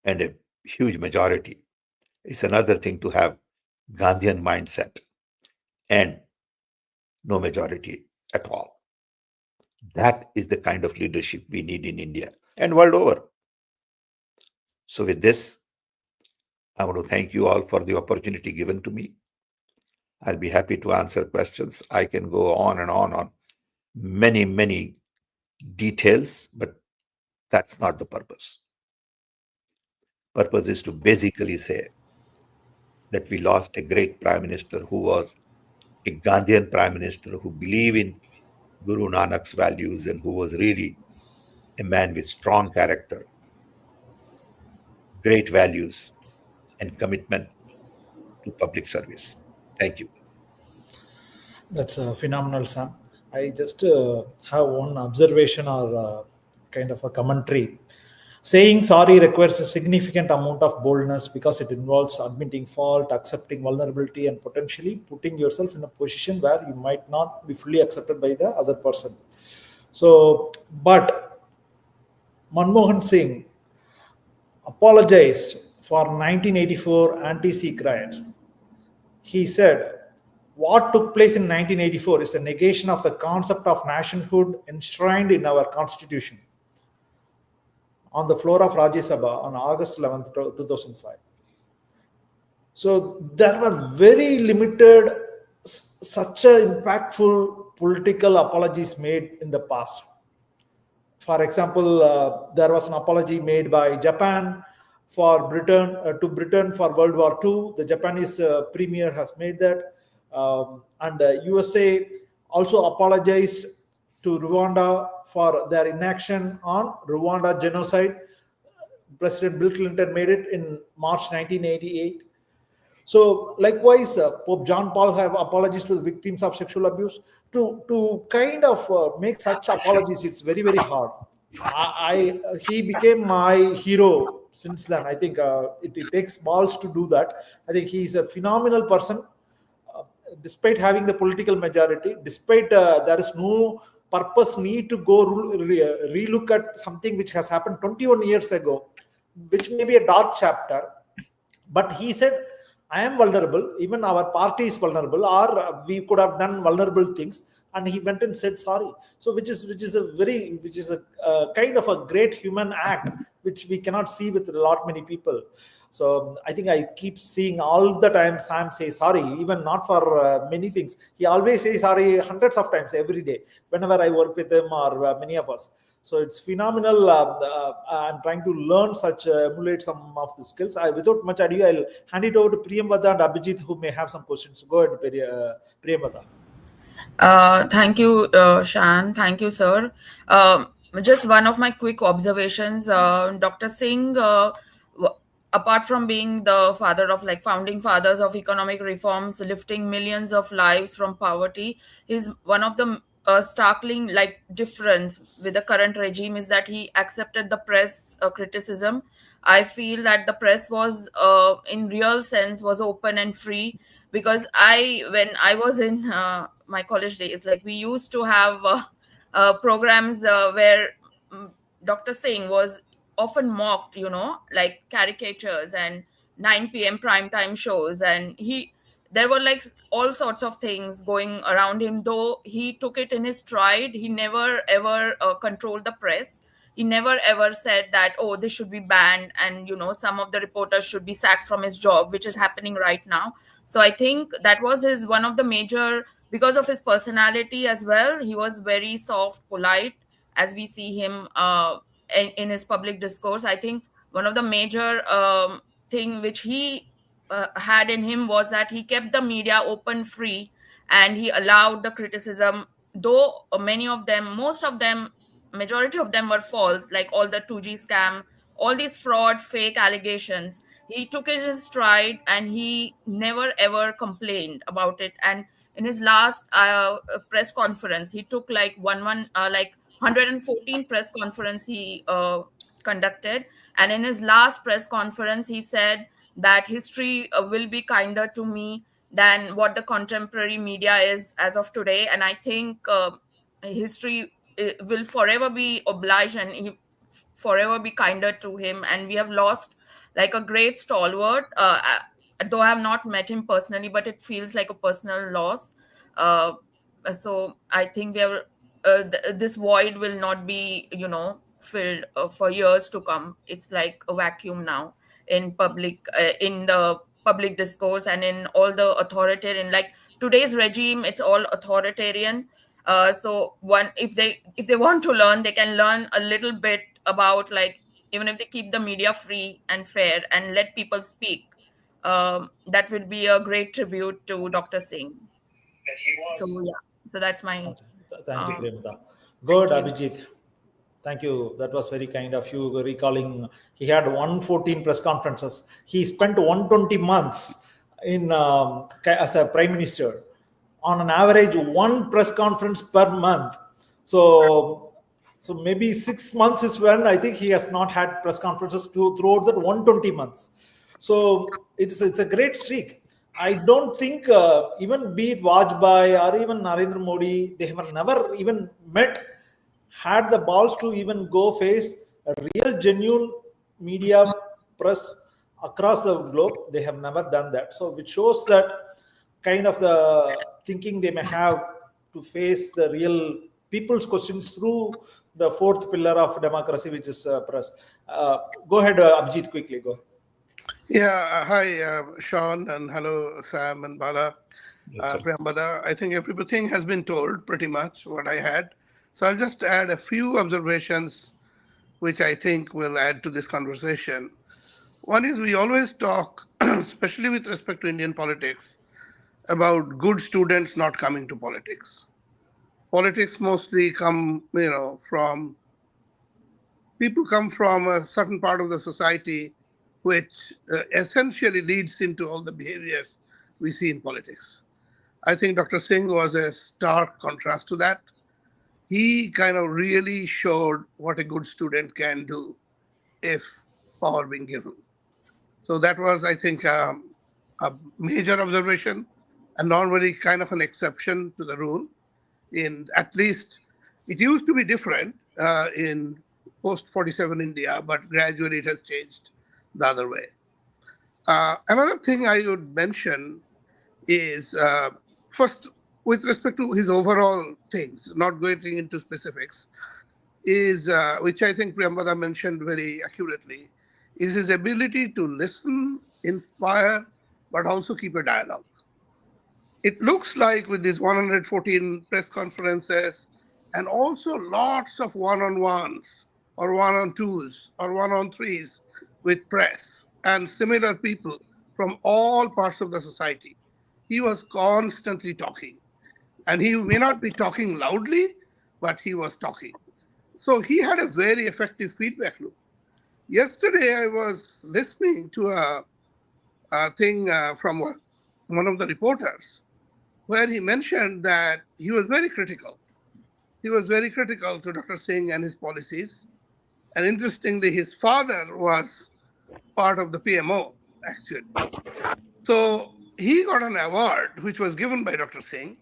and a huge majority. It's another thing to have Gandhian mindset and no majority at all. That is the kind of leadership we need in India and world over. So with this, I want to thank you all for the opportunity given to me. I'll be happy to answer questions. I can go on and on many, many details, but that's not the purpose. Purpose is to basically say that we lost a great prime minister who was a Gandhian prime minister who believed in Guru Nanak's values and who was really a man with strong character, great values, and commitment to public service. Thank you. That's phenomenal, Sam. I just have one observation or kind of a commentary. Saying sorry requires a significant amount of boldness because it involves admitting fault, accepting vulnerability, and potentially putting yourself in a position where you might not be fully accepted by the other person. So, but Manmohan Singh apologized for 1984 anti-Sikh riots. He said, what took place in 1984 is the negation of the concept of nationhood enshrined in our constitution on the floor of Rajya Sabha on August 11th, 2005. So there were very limited, such a impactful political apologies made in the past. For example, there was an apology made by Japan for Britain to Britain for World War II. The Japanese premier has made that, and USA also apologized to Rwanda for their inaction on Rwanda genocide. President Bill Clinton made it in March 1988. So likewise, Pope John Paul have apologies to the victims of sexual abuse. To kind of make such apologies, it's very very hard. He became my hero since then. I think it takes balls to do that. I think he's a phenomenal person. Despite having the political majority, despite there is no purpose need to go relook at something which has happened 21 years ago, which may be a dark chapter, but he said, I am vulnerable, even our party is vulnerable, or we could have done vulnerable things, and he went and said sorry. So which is a kind of a great human act which we cannot see with a lot many people. So I think I keep seeing all the time Sam say sorry, even not for many things. He always says sorry hundreds of times every day whenever I work with him or many of us. So it's phenomenal. I'm trying to learn such, emulate some of the skills. Without much ado, I'll hand it over to Priyamvada and Abhijit, who may have some questions. Go ahead, Priyamvada. Thank you, Shan. Thank you, sir. Just one of my quick observations. Dr. Singh, apart from being the father of like founding fathers of economic reforms, lifting millions of lives from poverty, is one of the startling like difference with the current regime is that he accepted the press criticism. I feel that the press was, in real sense, was open and free, because when I was in my college days, like we used to have programs where Dr. Singh was often mocked, like caricatures and 9 p.m. primetime shows, and there were like all sorts of things going around him. Though he took it in his stride, he never ever controlled the press. He never ever said that, oh, this should be banned, and some of the reporters should be sacked from his job, which is happening right now. So I think that was his one of the major, because of his personality as well. He was very soft, polite, as we see him in his public discourse. I think one of the major thing which he had in him was that he kept the media open, free, and he allowed the criticism, though many of them, most of them, majority of them were false, like all the 2G scam, all these fraud, fake allegations. He took it in stride and he never ever complained about it. And in his last press conference, he took like like 114 press conference he conducted, and in his last press conference he said that history will be kinder to me than what the contemporary media is as of today. And I think history will forever be obliged, and forever be kinder to him. And we have lost like a great stalwart. Though I have not met him personally, but it feels like a personal loss. uh, so I think we have this void will not be filled for years to come. It's like a vacuum now in in the public discourse, and in all the authoritarian, like today's regime, it's all authoritarian. So one, if they want to learn, they can learn a little bit about, like, even if they keep the media free and fair and let people speak, that would be a great tribute to Dr. Singh. So yeah, so that's my. Thank you, Um, Premata. Good, thank you. Abhijit. Thank you. That was very kind of you recalling. He had 114 press conferences. He spent 120 months in as a prime minister. On an average, one press conference per month. So, so maybe 6 months is when I think he has not had press conferences throughout that 120 months. So it's a great streak. I don't think even be it Vajpayee or even Narendra Modi, they have never even met, had the balls to even go face a real genuine media press across the globe. They have never done that, so which shows that kind of the thinking they may have to face the real people's questions through the fourth pillar of democracy, which is press. Go ahead, Abhijit, quickly go ahead. Yeah, hi, Sean, and hello, Sam and Bala. Yes, sir. Priyambada, I think everything has been told pretty much what I had. So I'll just add a few observations which I think will add to this conversation. One is we always talk, especially with respect to Indian politics, about good students not coming to politics. Politics mostly come, from people come from a certain part of the society which essentially leads into all the behaviors we see in politics. I think Dr. Singh was a stark contrast to that. He kind of really showed what a good student can do if power being given. So that was, I think, a major observation, and normally kind of an exception to the rule. In at least, it used to be different in post 47 India, but gradually it has changed the other way. Another thing I would mention is first, with respect to his overall things, not going into specifics, is which I think Priyambada mentioned very accurately, is his ability to listen, inspire, but also keep a dialogue. It looks like with these 114 press conferences and also lots of one-on-ones or one-on-twos or one-on-threes with press and similar people from all parts of the society, he was constantly talking. And he may not be talking loudly, but he was talking. So he had a very effective feedback loop. Yesterday, I was listening to a thing from one of the reporters where he mentioned that he was very critical. He was very critical to Dr. Singh and his policies. And interestingly, his father was part of the PMO, actually. So he got an award, which was given by Dr. Singh.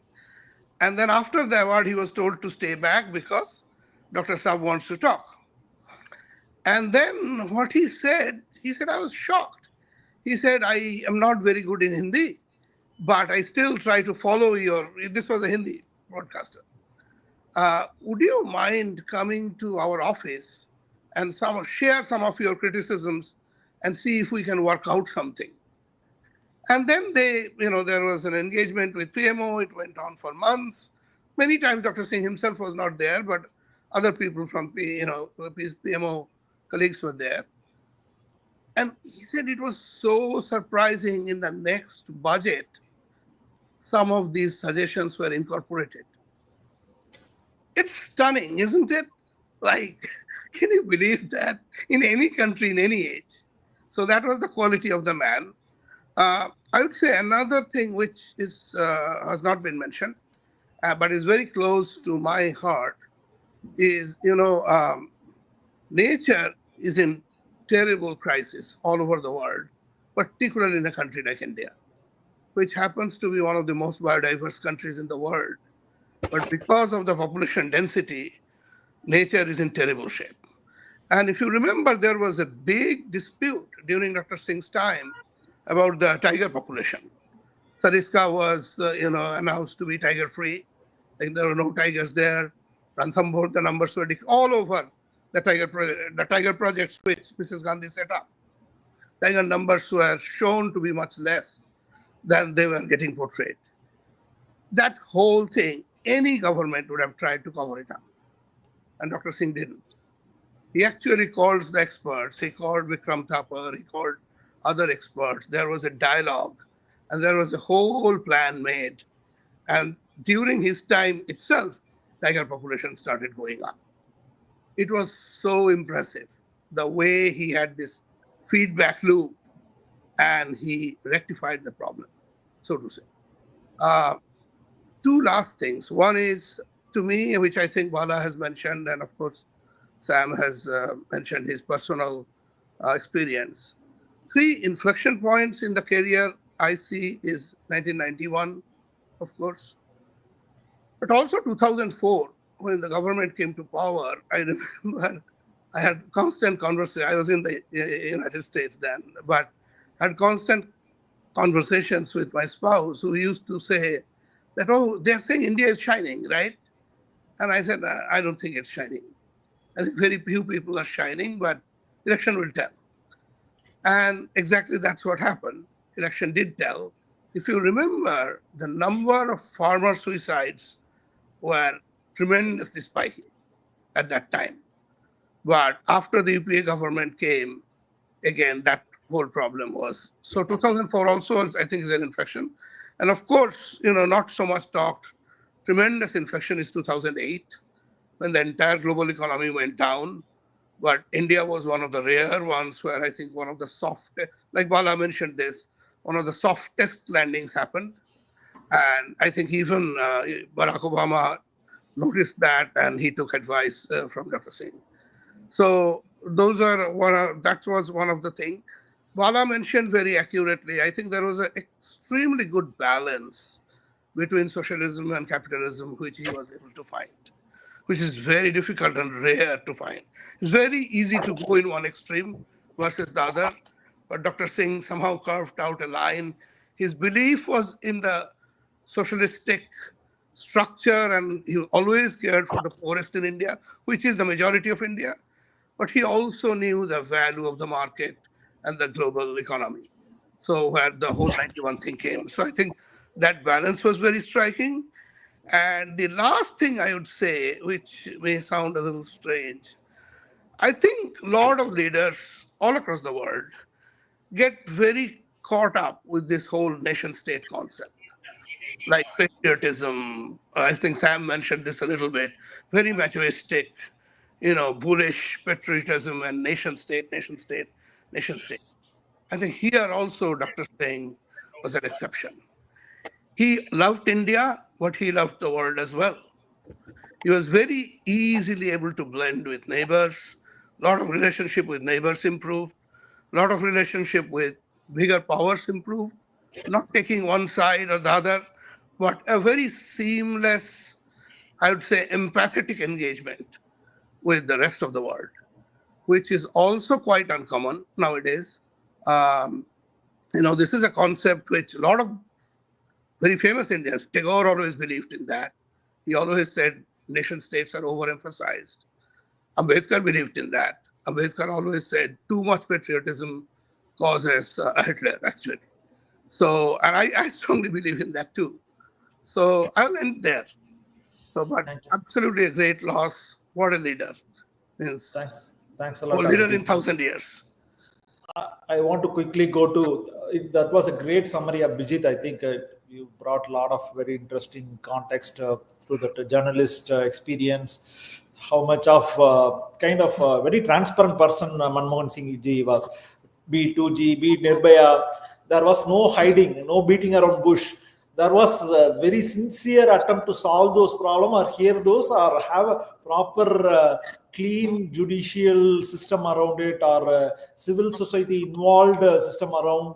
And then after the award, he was told to stay back because Dr. Saab wants to talk. And then what he said, I was shocked. He said, I am not very good in Hindi, but I still try to follow this was a Hindi broadcaster. Would you mind coming to our office and share some of your criticisms and see if we can work out something? And then there was an engagement with PMO. It went on for months. Many times Dr. Singh himself was not there, but other people from his PMO colleagues were there. And he said it was so surprising in the next budget, some of these suggestions were incorporated. It's stunning, isn't it? Like, can you believe that in any country, in any age? So that was the quality of the man. I would say another thing which has not been mentioned, but is very close to my heart, is, nature is in terrible crisis all over the world, particularly in a country like India, which happens to be one of the most biodiverse countries in the world. But because of the population density, nature is in terrible shape. And if you remember, there was a big dispute during Dr. Singh's time about the tiger population. Sariska was, announced to be tiger-free. Like there were no tigers there. Ranthambore, the numbers were all over the tiger projects which Mrs. Gandhi set up. Tiger numbers were shown to be much less than they were getting portrayed. That whole thing, any government would have tried to cover it up. And Dr. Singh didn't. He actually called the experts. He called Vikram Thapar. He called other experts. There was a dialogue, and there was a whole plan made. And during his time itself, tiger population started going up. It was so impressive, the way he had this feedback loop, and he rectified the problem, so to say. Two last things. One is, to me, which I think Bala has mentioned, and of course Sam has mentioned his personal experience. Three inflection points in the career I see is 1991, of course, but also 2004, when the government came to power. I remember I had constant conversation. I was in the United States then, but had constant conversations with my spouse, who used to say that, oh, they're saying India is shining, right? And I said, I don't think it's shining. I think very few people are shining, but election will tell. And exactly that's what happened. Election did tell. If you remember, the number of farmer suicides were tremendously spiking at that time. But after the UPA government came, again, that whole problem was. So 2004 also, I think, is an inflection. And of course, not so much talked, tremendous inflection is 2008, when the entire global economy went down. But India was one of the rare ones where I think one of the softest, like Bala mentioned this, one of the softest landings happened. And I think even Barack Obama noticed that, and he took advice from Dr. Singh. So that was one of the things. Bala mentioned very accurately, I think there was an extremely good balance between socialism and capitalism, which he was able to find, which is very difficult and rare to find. It's very easy to go in one extreme versus the other, but Dr. Singh somehow carved out a line. His belief was in the socialistic structure, and he always cared for the poorest in India, which is the majority of India. But he also knew the value of the market and the global economy. So where the whole 91 thing came. So I think that balance was very striking. And the last thing I would say, which may sound a little strange, I think a lot of leaders all across the world get very caught up with this whole nation-state concept, like patriotism. I think Sam mentioned this a little bit, very materialistic, bullish patriotism and nation-state, nation-state, nation-state. I think here also Dr. Singh was an exception. He loved India, but he loved the world as well. He was very easily able to blend with neighbors. A lot of relationship with neighbors improved. A lot of relationship with bigger powers improved. Not taking one side or the other, but a very seamless, I would say, empathetic engagement with the rest of the world, which is also quite uncommon nowadays. This is a concept which a lot of very famous Indians, Tagore always believed in that. He always said nation states are overemphasized. Ambedkar believed in that. Ambedkar always said too much patriotism causes Hitler, actually. So, and I strongly believe in that too. So I'll end there. So, but absolutely a great loss. What a leader. Means Thanks a lot. A leader in 1,000 years. I want to quickly go to, that was a great summary of Bijit. I think you brought a lot of very interesting context through the journalist experience, how much of kind of a very transparent person Manmohan Singh ji was, be it 2G, be it Nirbhaya. There was no hiding, no beating around bush. There was a very sincere attempt to solve those problems or hear those or have a proper clean judicial system around it or civil society involved system around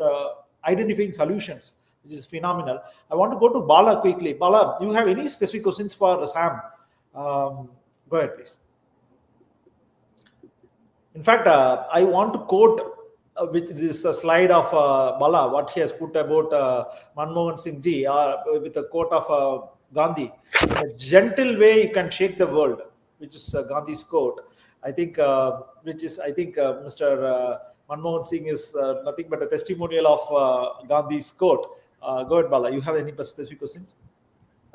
identifying solutions, which is phenomenal. I want to go to Bala quickly. Bala, do you have any specific questions for Sam? Go ahead, please. In fact, I want to quote which this slide of Bala, what he has put about Manmohan Singh ji, with a quote of Gandhi. In a gentle way, you can shake the world, which is Gandhi's quote. I think, Mr. Manmohan Singh is nothing but a testimonial of Gandhi's quote. Go ahead, Bala. You have any specific questions?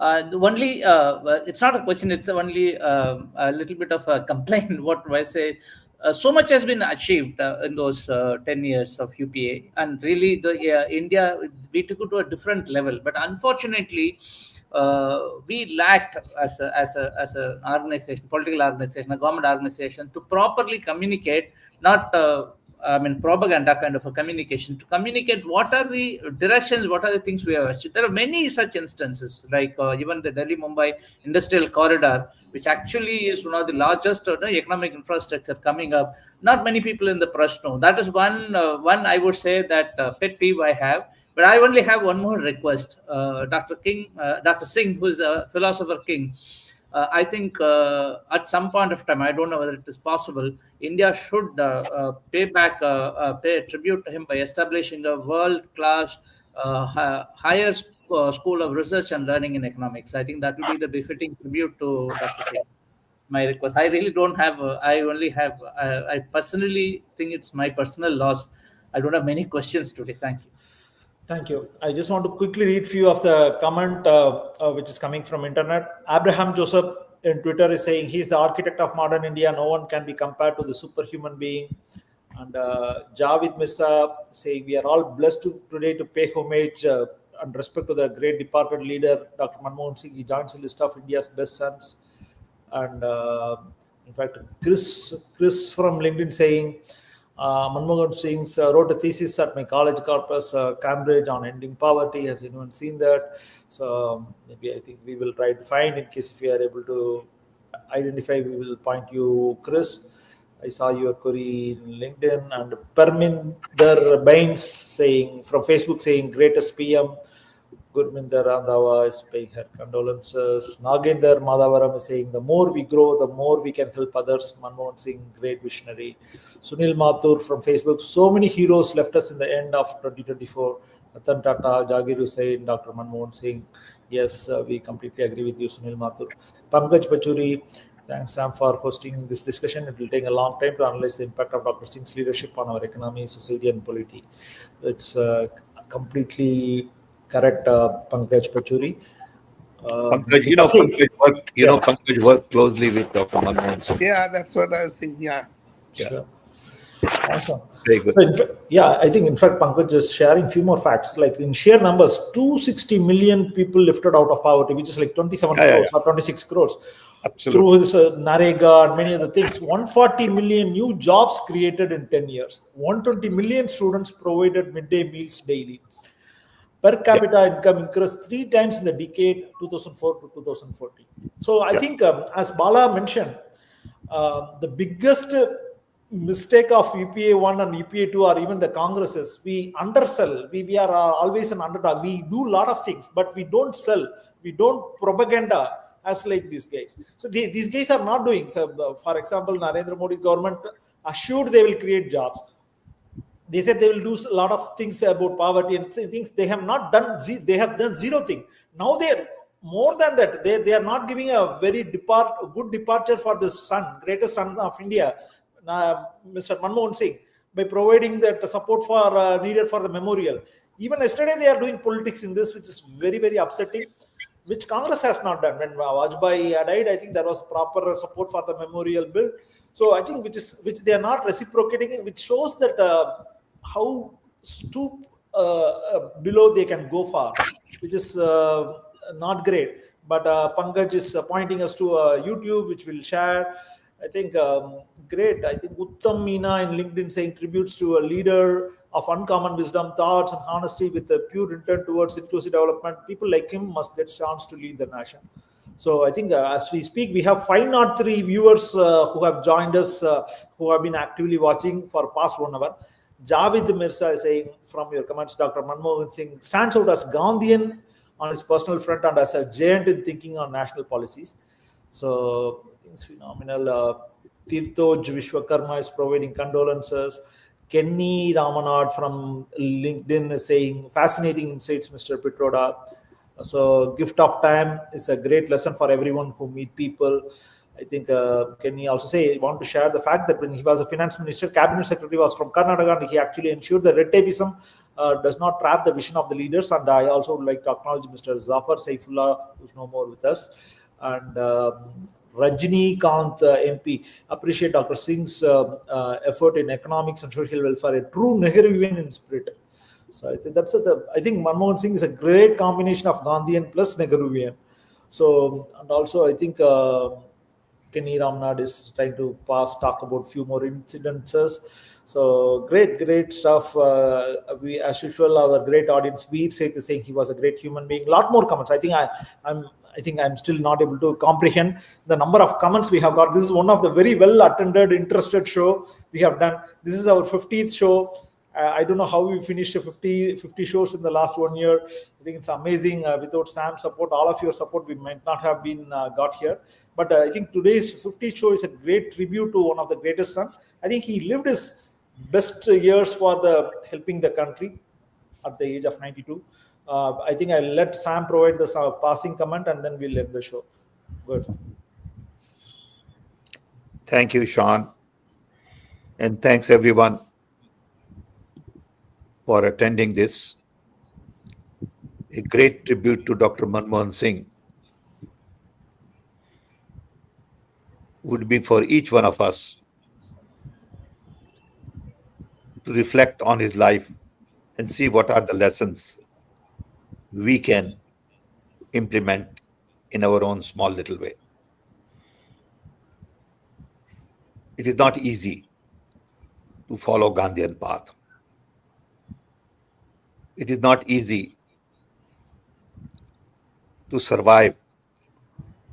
It's not a question, it's only a little bit of a complaint. What I say, So much has been achieved in those 10 years of UPA, and really the India, we took it to a different level. But unfortunately, we lacked as an organization, political organization, a government organization, to properly communicate, not I mean propaganda kind of a communication, to communicate what are the directions, what are the things we have achieved. There are many such instances, like even the Delhi Mumbai industrial corridor, which actually is one of the largest economic infrastructure coming up. Not many people in the press know. That is one I would say that pet peeve I have. But I only have one more request, Dr. Singh, who is a philosopher king. I think at some point of time, I don't know whether it is possible, India should pay a tribute to him by establishing a world-class higher school of research and learning in economics. I think that will be the befitting tribute to Dr. Singh. My request. I really don't have. I only have. I personally think it's my personal loss. I don't have many questions today. Thank you. Thank you. I just want to quickly read few of the comment which is coming from internet. Abraham Joseph in Twitter is saying he's the architect of modern India. No one can be compared to the superhuman being. And Javed Mirza saying we are all blessed today to pay homage and respect to the great departed leader Dr. Manmohan Singh. He joins the list of India's best sons. And in fact, Chris from LinkedIn saying Manmohan Singh wrote a thesis at my college campus, Cambridge, on ending poverty. Has anyone seen that? So maybe I think we will try to find, in case if we are able to identify, we will point you, Chris. I saw your query in LinkedIn. And Parminder Bains saying from Facebook saying greatest PM. Gurminder Randhawa is paying her condolences. Nagendra Madhavaram is saying the more we grow, the more we can help others. Manmohan Singh, great visionary. Sunil Mathur from Facebook. So many heroes left us in the end of 2024. Ratan Tata, Jagir Hussain, Dr. Manmohan Singh. Yes, we completely agree with you, Sunil Mathur. Pankaj Pachuri, thanks, Sam, for hosting this discussion. It will take a long time to analyze the impact of Dr. Singh's leadership on our economy, society, and polity. It's completely correct, Pankaj Pachuri. Pankaj, Pankaj worked closely with Dr. Manmohan Singh. Yeah, that's what I was thinking. Yeah. Sure. Awesome. Very good. So I think in fact Pankaj is sharing few more facts. Like in sheer numbers, 260 million people lifted out of poverty, which is like 27 crores or 26 crores. Absolutely. Through this Narega and many other things. 140 million new jobs created in 10 years. 120 million students provided midday meals daily. Per capita income increased 3 times in the decade 2004 to 2014. So I think, as Bala mentioned, the biggest mistake of UPA 1 and UPA 2 or even the Congresses, we undersell. We are always an underdog. We do a lot of things, but we don't sell. We don't propaganda as like these guys. So these guys are not doing. So, for example, Narendra Modi's government assured they will create jobs. They said they will do a lot of things about poverty and things they have not done. They have done zero thing. Now they're more than that. They are not giving a very good departure for the son, greatest son of India, Mr. Manmohan Singh, by providing that support for needed for the memorial. Even yesterday they are doing politics in this, which is very, very upsetting, which Congress has not done. When Vajpayee died, I think there was proper support for the memorial bill. So I think which they are not reciprocating, which shows that how below they can go far, which is not great. But Pankaj is pointing us to YouTube, which we'll share. I think great. I think Uttam Meena in LinkedIn saying tributes to a leader of uncommon wisdom, thoughts, and honesty with a pure intent towards inclusive development. People like him must get a chance to lead the nation. So I think as we speak, we have 503 viewers who have joined us, who have been actively watching for past 1 hour. Javed Mirza is saying from your comments, Dr. Manmohan Singh stands out as Gandhian on his personal front and as a giant in thinking on national policies. So I think it's phenomenal. Tirthoj Vishwakarma is providing condolences. Kenny Ramanad from LinkedIn is saying fascinating insights, Mr. Pitroda. So gift of time is a great lesson for everyone who meet people. I think Kenny also want to share the fact that when he was a finance minister, cabinet secretary was from Karnataka, and he actually ensured that red tapeism does not trap the vision of the leaders. And I also would like to acknowledge Mr. Zafar Saifullah, who's no more with us, and Rajnikant MP, appreciate Dr. Singh's effort in economics and social welfare, a true Nehruvian in spirit. So I think I think Manmohan Singh is a great combination of Gandhian plus Nehruvian. So, and also I think Kenny Ramnad is trying to talk about few more incidences. So great stuff. We, as usual, our great audience, Veer Seth is saying he was a great human being. A lot more comments. I think I'm still not able to comprehend the number of comments we have got. This is one of the very well attended, interested show we have done. This is our 50th show. I don't know how we finished 50 shows in the last 1 year. I think it's amazing. Without Sam's support, all of your support, we might not have been got here. But I think today's 50th show is a great tribute to one of the greatest sons. I think he lived his best years for helping the country at the age of 92. I think I'll let Sam provide the passing comment and then we'll end the show. Good. Thank you, Sean. And thanks everyone for attending this. A great tribute to Dr. Manmohan Singh would be for each one of us to reflect on his life and see what are the lessons we can implement in our own small little way. It is not easy to follow Gandhian path. It is not easy to survive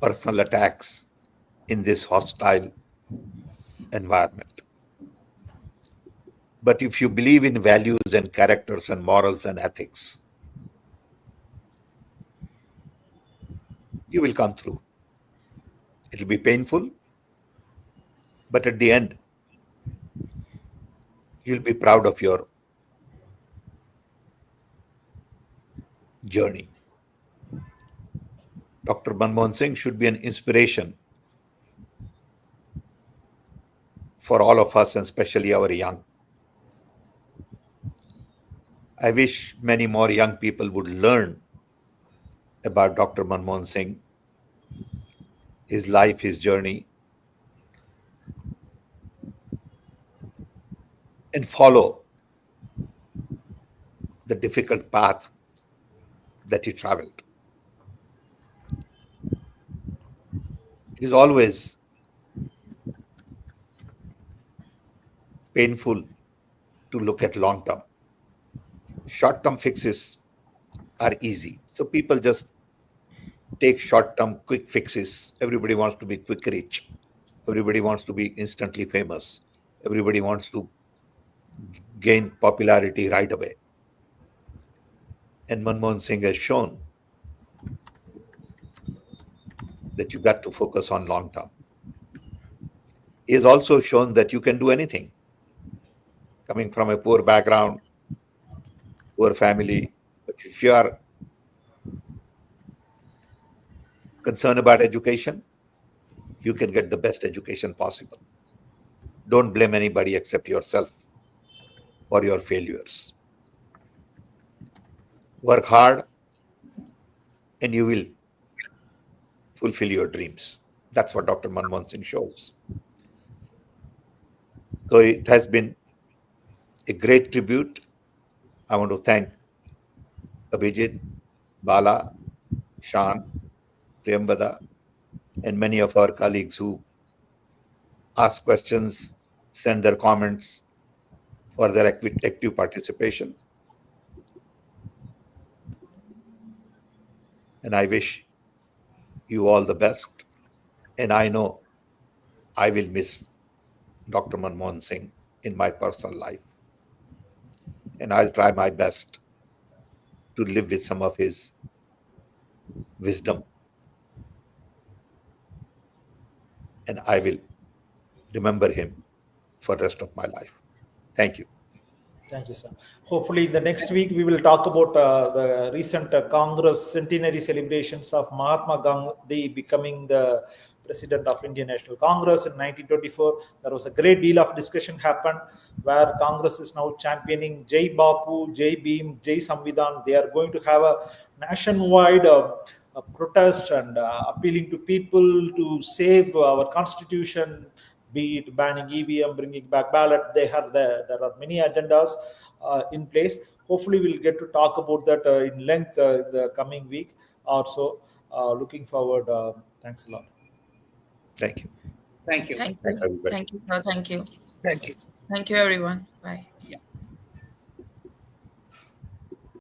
personal attacks in this hostile environment. But if you believe in values and characters and morals and ethics, you will come through. It will be painful, but at the end, you'll be proud of your journey. Dr. Manmohan Singh should be an inspiration for all of us, and especially our young. I wish many more young people would learn about Dr. Manmohan Singh, his life, his journey, and follow the difficult path that he traveled. It is always painful to look at long term. Short-term fixes are easy. So people just take short-term quick fixes. Everybody wants to be quick rich. Everybody wants to be instantly famous. Everybody wants to gain popularity right away. And Manmohan Singh has shown that you got to focus on long term. He has also shown that you can do anything. Coming from a poor background, poor family, but if you are concerned about education, you can get the best education possible. Don't blame anybody except yourself for your failures. Work hard and you will fulfill your dreams. That's what Dr. Manmohan Singh shows. So it has been a great tribute. I want to thank Abhijit, Bala, Shan, Priyambada, and many of our colleagues who ask questions, send their comments for their active participation. And I wish you all the best. And I know I will miss Dr. Manmohan Singh in my personal life. And I'll try my best to live with some of his wisdom. And I will remember him for the rest of my life. Thank you. Thank you, sir. Hopefully, the next week we will talk about the recent Congress centenary celebrations of Mahatma Gandhi becoming the President of Indian National Congress in 1924. There was a great deal of discussion happened where Congress is now championing Jai Bapu, Jai Bhim, Jai Samvidhan. They are going to have a nationwide protest and appealing to people to save our constitution, be it banning EVM, bringing back ballot. There are many agendas in place. Hopefully, we'll get to talk about that in length the coming week or so. Looking forward. Thanks a lot. Thank you. Thank you. Thank Thanks, you. everybody. Thank you, sir. Thank you. Thank you. Thank you, everyone. Bye. Yeah.